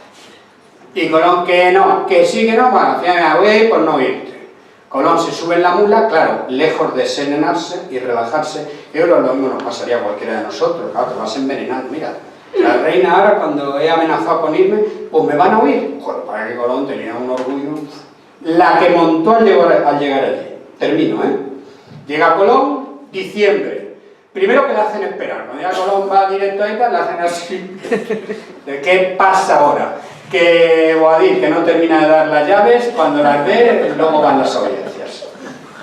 Y Colón, que no, que sí, que no, bueno, al final me voy a ir por no irte. Colón se sube en la mula, claro, lejos de serenarse y relajarse. Yo lo mismo nos pasaría a cualquiera de nosotros, claro, te vas envenenando. Mira, la reina ahora, cuando he amenazado con irme, pues me van a oír. Joder, para que Colón tenía un orgullo. La que montó al llegar allí. Termino, ¿eh? Llega Colón, diciembre. Primero que le hacen esperar. Cuando ya Colón va directo ahí, le hacen así. ¿De qué pasa ahora? Que Boabdil, que no termina de dar las llaves, cuando las ve, luego van las audiencias.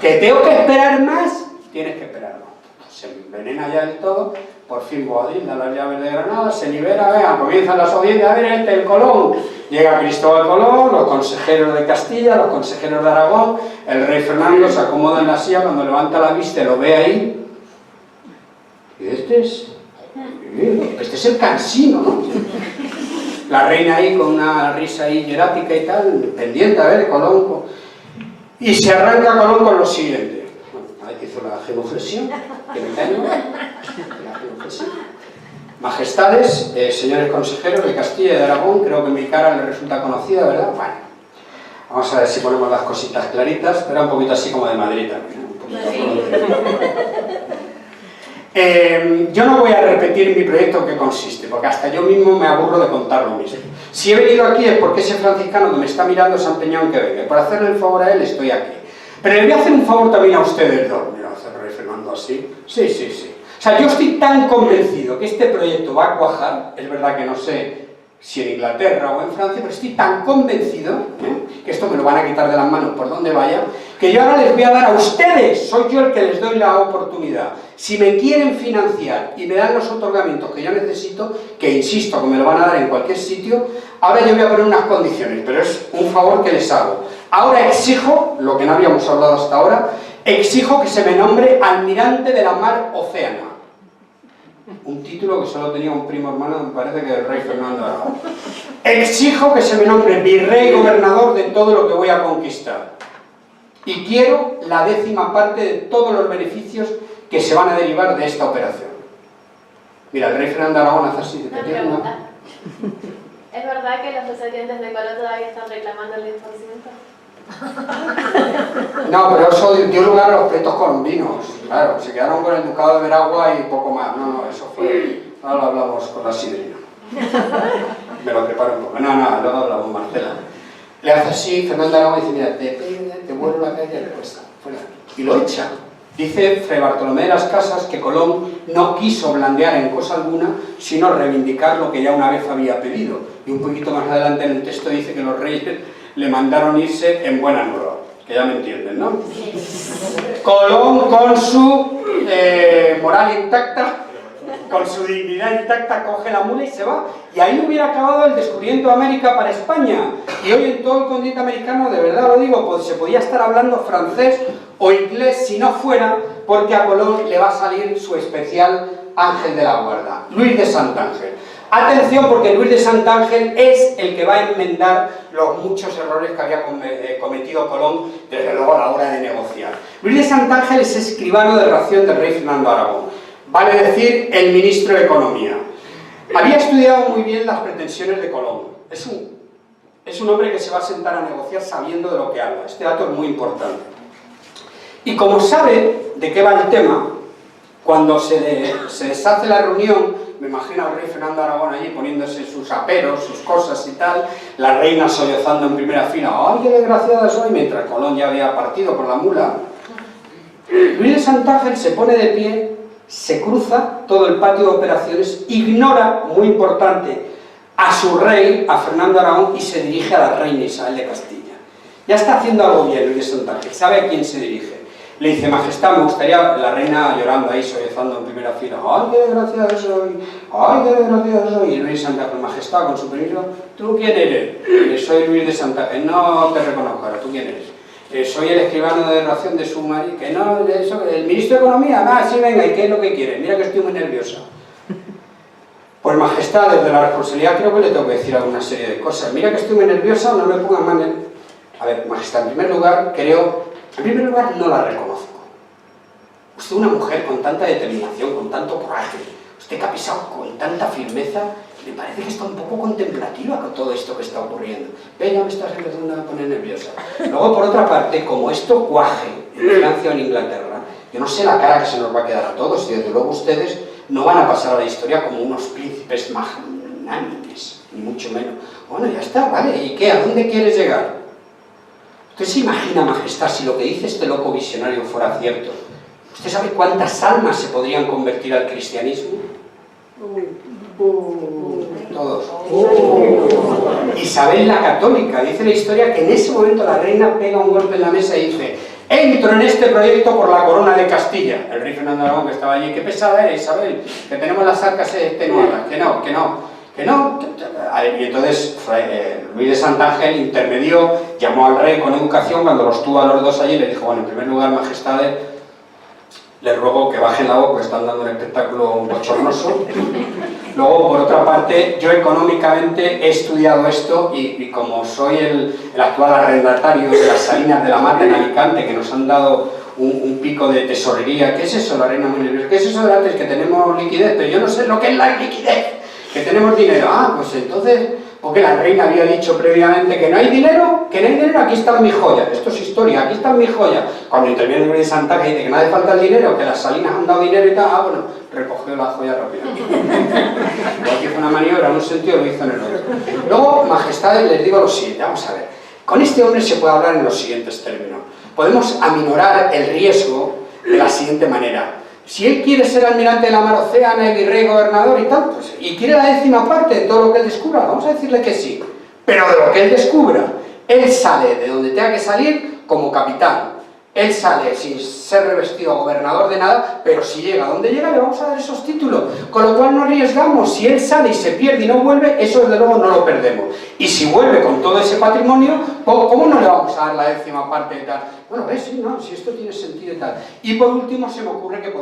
¿Que tengo que esperar más? Tienes que esperar más. Se envenena ya del todo. Por fin Boabdil da las llaves de Granada, se libera, vean, comienzan las audiencias. A ver, el Colón. Llega Cristóbal Colón, los consejeros de Castilla, los consejeros de Aragón. El rey Fernando se acomoda en la silla, cuando levanta la vista lo ve ahí. Y este es el cansino, ¿no? La reina ahí con una risa ahí hierática y tal, pendiente a ver, Colón. Y se arranca Colón con lo siguiente. Bueno, ahí hizo la genuflexión, que me engaño. La genuflexión. Majestades, señores consejeros de Castilla y de Aragón, creo que mi cara les resulta conocida, ¿verdad? Bueno, vamos a ver si ponemos las cositas claritas, pero un poquito así como de Madrid también, ¿no? Un poquito. Yo no voy a repetir mi proyecto en qué consiste, porque hasta yo mismo me aburro de contar lo mismo. Si he venido aquí es porque ese franciscano que me está mirando se ha empeñado en que venga. Por hacerle el favor a él estoy aquí. Pero le voy a hacer un favor también a ustedes dos. Mira, hace el rey Fernando así. Sí, sí, sí. O sea, yo estoy tan convencido que este proyecto va a cuajar, es verdad que no sé si en Inglaterra o en Francia, pero estoy tan convencido, que esto me lo van a quitar de las manos por donde vaya, que yo ahora les voy a dar a ustedes, soy yo el que les doy la oportunidad. Si me quieren financiar y me dan los otorgamientos que yo necesito, que insisto que me lo van a dar en cualquier sitio, ahora yo voy a poner unas condiciones, pero es un favor que les hago. Ahora exijo, lo que no habíamos hablado hasta ahora, exijo que se me nombre almirante de la mar Océana. Un título que solo tenía un primo hermano, me parece que el rey Fernando Aragón. Exijo que se me nombre virrey gobernador de todo lo que voy a conquistar. Y quiero la 10ª parte de todos los beneficios que se van a derivar de esta operación. Mira, el rey Fernando Aragón hace así. Una pregunta. ¿Es verdad que los descendientes de Colón todavía están reclamando el 10%? No, pero eso dio lugar a los pleitos colombinos. Claro, se quedaron con el ducado de Veragua y poco más. No, eso fue... Ahora lo hablamos con la sidrina. Me lo preparo un poco. No, luego hablamos, Marcela. Le hace así, Fernando Aragón dice: mira, te vuelvo la calle y le cuesta. Fuera. Y lo echa. Dice Fray Bartolomé de las Casas que Colón no quiso blandear en cosa alguna, sino reivindicar lo que ya una vez había pedido. Y un poquito más adelante en el texto dice que los reyes le mandaron irse en buena nueva, que ya me entienden, ¿no? Colón, con su moral intacta, con su dignidad intacta, coge la mula y se va. Y ahí hubiera acabado el descubrimiento de América para España. Y hoy en todo el continente americano, de verdad lo digo, pues se podía estar hablando francés o inglés si no fuera porque a Colón le va a salir su especial ángel de la guarda, Luis de Santángel. Atención, porque Luis de Santángel es el que va a enmendar los muchos errores que había cometido Colón, desde luego a la hora de negociar. Luis de Santángel es escribano de ración del rey Fernando Aragón, vale decir, el ministro de Economía. Había estudiado muy bien las pretensiones de Colón. Es un hombre que se va a sentar a negociar sabiendo de lo que habla. Este dato es muy importante. Y como sabe de qué va el tema, cuando se deshace la reunión, me imagino al rey Fernando Aragón allí poniéndose sus aperos, sus cosas y tal, la reina sollozando en primera fila, ¡ay, qué desgraciada soy!, mientras Colón ya había partido por la mula. Luis de Santángel se pone de pie, se cruza todo el patio de operaciones, ignora, muy importante, a su rey, a Fernando Aragón, y se dirige a la reina Isabel de Castilla. Ya está haciendo algo bien Luis de Santángel, sabe a quién se dirige. Le dice, majestad, me gustaría, la reina llorando ahí, sollozando en primera fila, ¡ay, qué desgraciada soy! ¡Ay, qué desgraciada soy! Y Luis de Santángel, majestad, con su permiso, ¿tú quién eres? Soy Luis de Santángel. No te reconozco, ¿tú quién eres? Soy el escribano de ración de su marido. Que no, el ministro de Economía. Ah, sí, venga, ¿y qué es lo que quiere? Mira que estoy muy nerviosa. Pues majestad, desde la responsabilidad creo que le tengo que decir alguna serie de cosas. Mira que estoy muy nerviosa, no me pongan mal en... A ver, majestad, en primer lugar, no la reconozco. Usted, una mujer con tanta determinación, con tanto coraje, usted que ha pisado con tanta firmeza, me parece que está un poco contemplativa con todo esto que está ocurriendo. Ve, ya me estás empezando a poner nerviosa. Luego, por otra parte, como esto cuaje en Francia o en Inglaterra, yo no sé la cara que se nos va a quedar a todos, y desde luego ustedes no van a pasar a la historia como unos príncipes magnánimes, ni mucho menos. Bueno, ya está, ¿vale? ¿Y qué? ¿A dónde quieres llegar? ¿Usted se imagina, majestad, si lo que dice este loco visionario fuera cierto? ¿Usted sabe cuántas almas se podrían convertir al cristianismo? Todos. Isabel la Católica, dice la historia que en ese momento la reina pega un golpe en la mesa y dice, entro en este proyecto por la corona de Castilla. El rey Fernando Aragón, que estaba allí, qué pesada eres, Isabel, que tenemos las arcas extenuadas, que no. Y entonces Luis de Santángel intermedió, llamó al rey con educación, cuando los tuvo a los dos allí, le dijo, bueno, en primer lugar, majestades, les ruego que bajen la voz, porque están dando un espectáculo bochornoso. Luego, por otra parte, yo económicamente he estudiado esto y como soy el actual arrendatario de las Salinas de la Mata en Alicante, que nos han dado un pico de tesorería. ¿Qué es eso, la reina muy nerviosa? ¿Qué es eso de antes? Que tenemos liquidez, pero yo no sé lo que es la liquidez. Que tenemos dinero. Ah, pues entonces, porque la reina había dicho previamente que no hay dinero, aquí están mis joyas. Esto es historia, aquí están mis joyas. Cuando interviene el rey de Santángel y dice que no hace falta el dinero, que las Salinas han dado dinero y tal, bueno, recogió las joyas rápidamente. Igual que fue una maniobra en un sentido, lo hizo en el otro. Luego, majestades, les digo lo siguiente, vamos a ver. Con este hombre se puede hablar en los siguientes términos. Podemos aminorar el riesgo de la siguiente manera. Si él quiere ser almirante de la mar Océana, el virrey, gobernador y tal, pues, y quiere la 10ª parte de todo lo que él descubra, vamos a decirle que sí. Pero de lo que él descubra, él sale de donde tenga que salir como capitán. Él sale sin ser revestido gobernador de nada, pero si llega a donde llega le vamos a dar esos títulos. Con lo cual no arriesgamos. Si él sale y se pierde y no vuelve, eso desde luego no lo perdemos. Y si vuelve con todo ese patrimonio, ¿cómo no le vamos a dar la 10ª parte de tal? Bueno, ves, sí, no, si esto tiene sentido y tal. Y por último se me ocurre que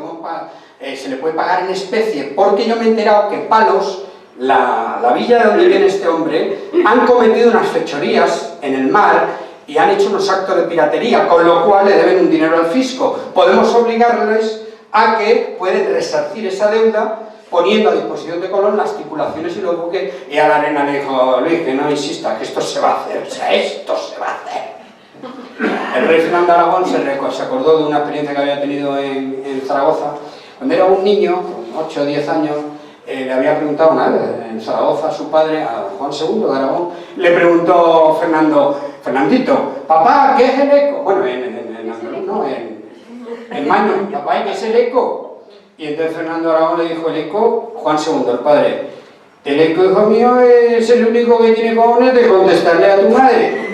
se le puede pagar en especie, porque yo me he enterado que Palos, la villa de donde viene este hombre, han cometido unas fechorías en el mar y han hecho unos actos de piratería, con lo cual le deben un dinero al fisco. Podemos obligarles a que pueden resarcir esa deuda poniendo a disposición de Colón las tripulaciones y los buques. Y a la reina le dijo, Luis, que no insista, que esto se va a hacer, o sea, esto se va a hacer. El rey Fernando de Aragón se acordó de una experiencia que había tenido en Zaragoza. Cuando era un niño, con 8 o 10 años, le había preguntado una vez en Zaragoza a su padre, a Juan II de Aragón, le preguntó Fernandito, papá, ¿qué es el eco? Bueno, en Maño, papá, ¿qué es el eco? Y entonces Fernando de Aragón le dijo, el eco, Juan II, el padre, el eco, hijo mío, es el único que tiene cojones de contestarle a tu madre.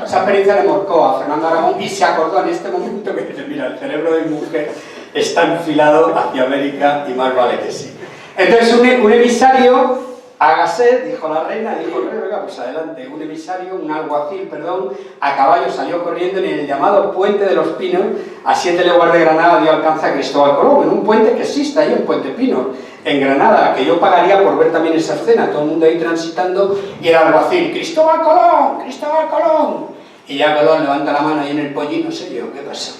Esa experiencia le marcó a Fernando de Aragón y se acordó en este momento que dice, mira, el cerebro de mi mujer está enfilado hacia América y más vale que sí. Entonces un emisario, hágase, dijo la reina, dijo el rey, venga, pues adelante, un emisario, un alguacil, perdón, a caballo salió corriendo en el llamado Puente de los Pinos, a 7 leguas de Granada dio alcance a Cristóbal Colón, en un puente que existe ahí, un Puente Pinos. en Granada, que yo pagaría por ver también esa escena, todo el mundo ahí transitando, y el alguacil, ¡Cristóbal Colón! ¡Cristóbal Colón! Y ya Colón levanta la mano ahí en el pollín, no sé yo, ¿qué pasa?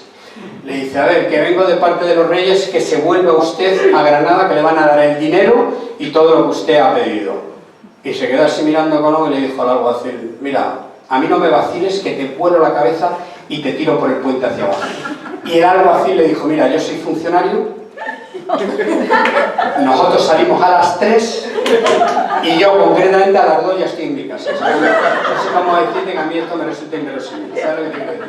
Le dice, a ver, que vengo de parte de los reyes, que se vuelva usted a Granada, que le van a dar el dinero y todo lo que usted ha pedido. Y se quedó así mirando a Colón y le dijo al alguacil, mira, a mí no me vaciles, que te vuelo la cabeza y te tiro por el puente hacia abajo. Y el alguacil le dijo, mira, yo soy funcionario, nosotros salimos a las 3 y yo concretamente a las 2 ya estoy en mi casa. ¿Sabes? No sé cómo decirte que a mí esto me resulta inverosímil. ¿Sabes lo que quiero decir?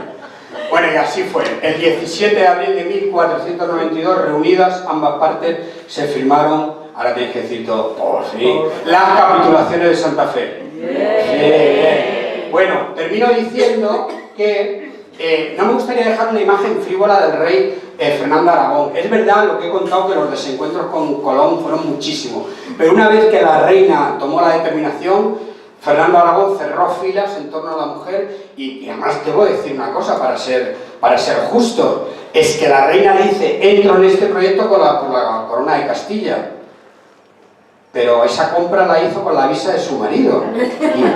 Bueno, y así fue. El 17 de abril de 1492, reunidas ambas partes, se firmaron, ahora tienes que decir todo, por fin, las capitulaciones de Santa Fe. Bueno, termino diciendo que no me gustaría dejar una imagen frívola del rey Fernando de Aragón. Es verdad lo que he contado, que los desencuentros con Colón fueron muchísimos, pero una vez que la reina tomó la determinación, Fernando de Aragón cerró filas en torno a la mujer y además debo decir una cosa para ser justo, es que la reina dice, entro en este proyecto por la corona de Castilla, pero esa compra la hizo con la visa de su marido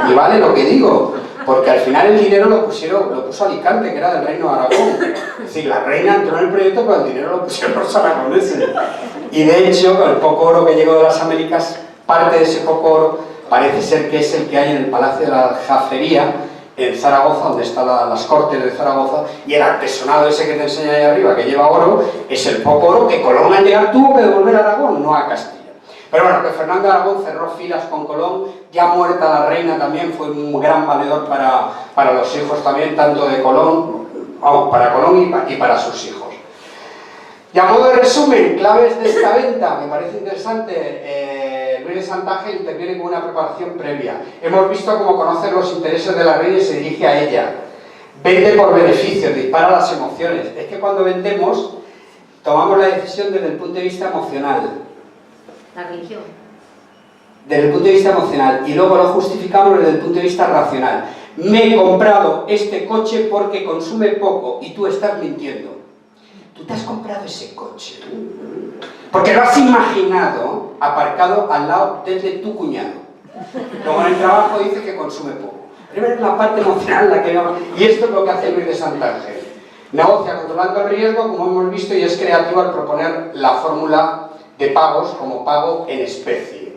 y vale lo que digo, porque al final el dinero lo puso Alicante, que era del reino de Aragón. Es decir, la reina entró en el proyecto, pero el dinero lo pusieron los aragoneses. Y de hecho, con el poco oro que llegó de las Américas, parte de ese poco oro parece ser que es el que hay en el Palacio de la Aljafería, en Zaragoza, donde están las Cortes de Zaragoza, y el artesonado ese que te enseña ahí arriba, que lleva oro, es el poco oro que Colón al llegar tuvo que devolver a Aragón, no a Castilla. Pero bueno, que Fernando de Aragón cerró filas con Colón, ya muerta la reina también, fue un gran valedor para los hijos también, tanto de Colón, vamos, para Colón y para sus hijos. Y a modo de resumen, claves de esta venta, me parece interesante, Luis de Santángel interviene con una preparación previa. Hemos visto cómo conoce los intereses de la reina y se dirige a ella. Vende por beneficios, dispara las emociones. Es que cuando vendemos, tomamos la decisión desde el punto de vista emocional. La religión. Desde el punto de vista emocional, y luego lo justificamos desde el punto de vista racional. Me he comprado este coche porque consume poco y tú estás mintiendo. Tú te has comprado ese coche porque lo has imaginado aparcado al lado desde tu cuñado. Luego en el trabajo dice que consume poco. Primero es la parte emocional la que no... Y esto es lo que hace Luis de Santángel. Negocia controlando el riesgo, como hemos visto, y es creativo al proponer la fórmula de pagos como pago en especie.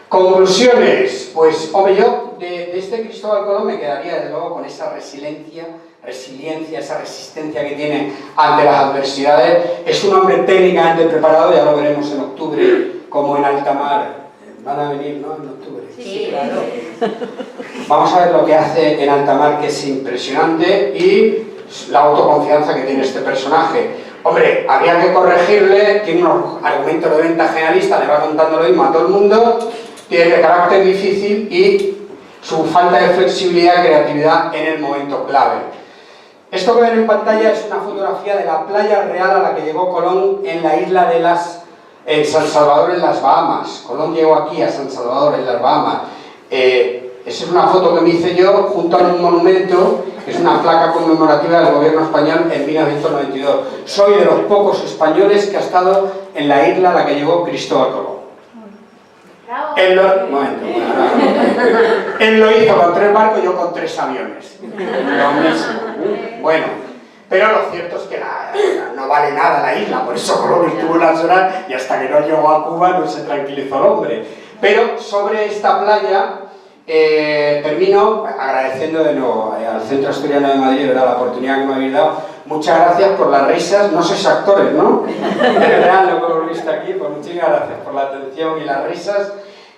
Conclusiones, pues hombre, yo de este Cristóbal Colón me quedaría desde luego con esa resiliencia, esa resistencia que tiene ante las adversidades. Es un hombre técnicamente preparado, ya lo veremos en octubre, como en alta mar. Van a venir, ¿no? En octubre. Sí, claro. Vamos a ver lo que hace en alta mar, que es impresionante, y la autoconfianza que tiene este personaje. Hombre, habría que corregirle, tiene unos argumentos de venta generalista, le va contando lo mismo a todo el mundo, tiene de carácter difícil y su falta de flexibilidad y creatividad en el momento clave. Esto que ven en pantalla es una fotografía de la playa real a la que llegó Colón en la isla de en San Salvador, en las Bahamas. Colón llegó aquí a San Salvador, en las Bahamas. Esa es una foto que me hice yo junto a un monumento, que es una placa conmemorativa del gobierno español en 1992. Soy de los pocos españoles que ha estado en la isla a la que llegó Cristóbal Colón. Él lo hizo con 3 barcos, yo con 3 aviones. Lo mismo. Bueno, pero lo cierto es que no vale nada la isla, por eso Colón estuvo unas horas y hasta que no llegó a Cuba no se tranquilizó el hombre. Pero sobre esta playa termino agradeciendo de nuevo al Centro Asturiano de Madrid, ¿verdad?, la oportunidad que me habéis dado. Muchas gracias por las risas, no sois actores, ¿no? Es real lo que hemos visto aquí, pues muchísimas gracias por la atención y las risas.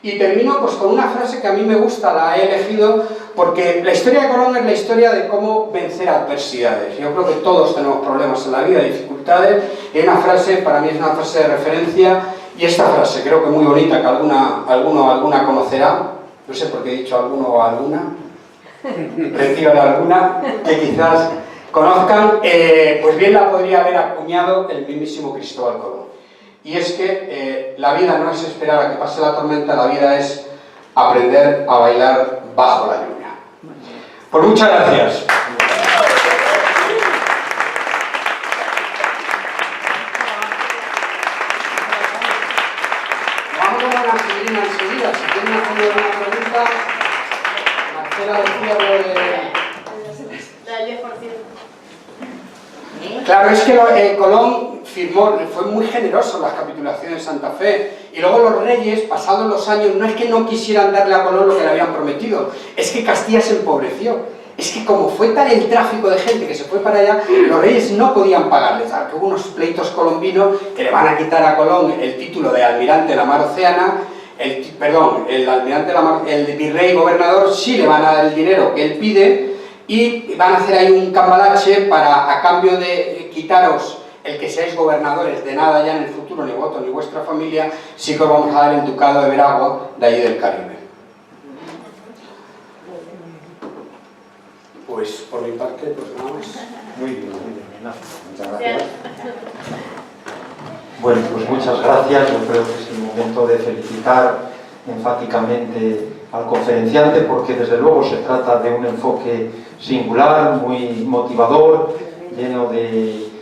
Y termino pues con una frase que a mí me gusta, la he elegido porque la historia de Colón es la historia de cómo vencer adversidades. Yo creo que todos tenemos problemas en la vida, dificultades, y hay una frase, para mí es una frase de referencia, y esta frase creo que es muy bonita, que alguno o alguna conocerá, no sé por qué he dicho alguno o alguna, retiro de alguna, que quizás conozcan, pues bien la podría haber acuñado el mismísimo Cristóbal Colón. Y es que la vida no es esperar a que pase la tormenta, la vida es aprender a bailar bajo la lluvia. Pues muchas gracias. consejera decía lo de... Del 10%. Claro, es que Colón firmó, fue muy generoso en las capitulaciones de Santa Fe, y luego los reyes, pasados los años, no es que no quisieran darle a Colón lo que le habían prometido, es que Castilla se empobreció. Es que como fue tal el tráfico de gente que se fue para allá, los reyes no podían pagarles. Que hubo unos pleitos colombinos que le van a quitar a Colón el título de almirante de la mar Océana, el virrey gobernador sí le van a dar el dinero que él pide, y van a hacer ahí un cambalache para, a cambio de quitaros el que seáis gobernadores de nada ya en el futuro, ni vosotros ni vuestra familia, sí que os vamos a dar el ducado de Veragua de allí del Caribe. Pues por mi parte, pues nada más. Muy bien, nada. Muchas gracias. Bueno, pues muchas gracias. Yo creo que es el momento de felicitar enfáticamente al conferenciante, porque desde luego se trata de un enfoque singular, muy motivador, lleno de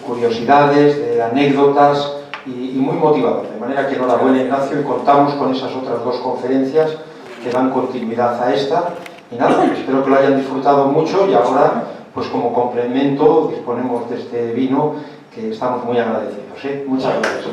curiosidades, de anécdotas y muy motivador. De manera que enhorabuena, Ignacio, y contamos con esas otras dos conferencias que dan continuidad a esta. Y nada, espero que lo hayan disfrutado mucho, y ahora, pues como complemento, disponemos de este vino que estamos muy agradecidos. Muchas gracias.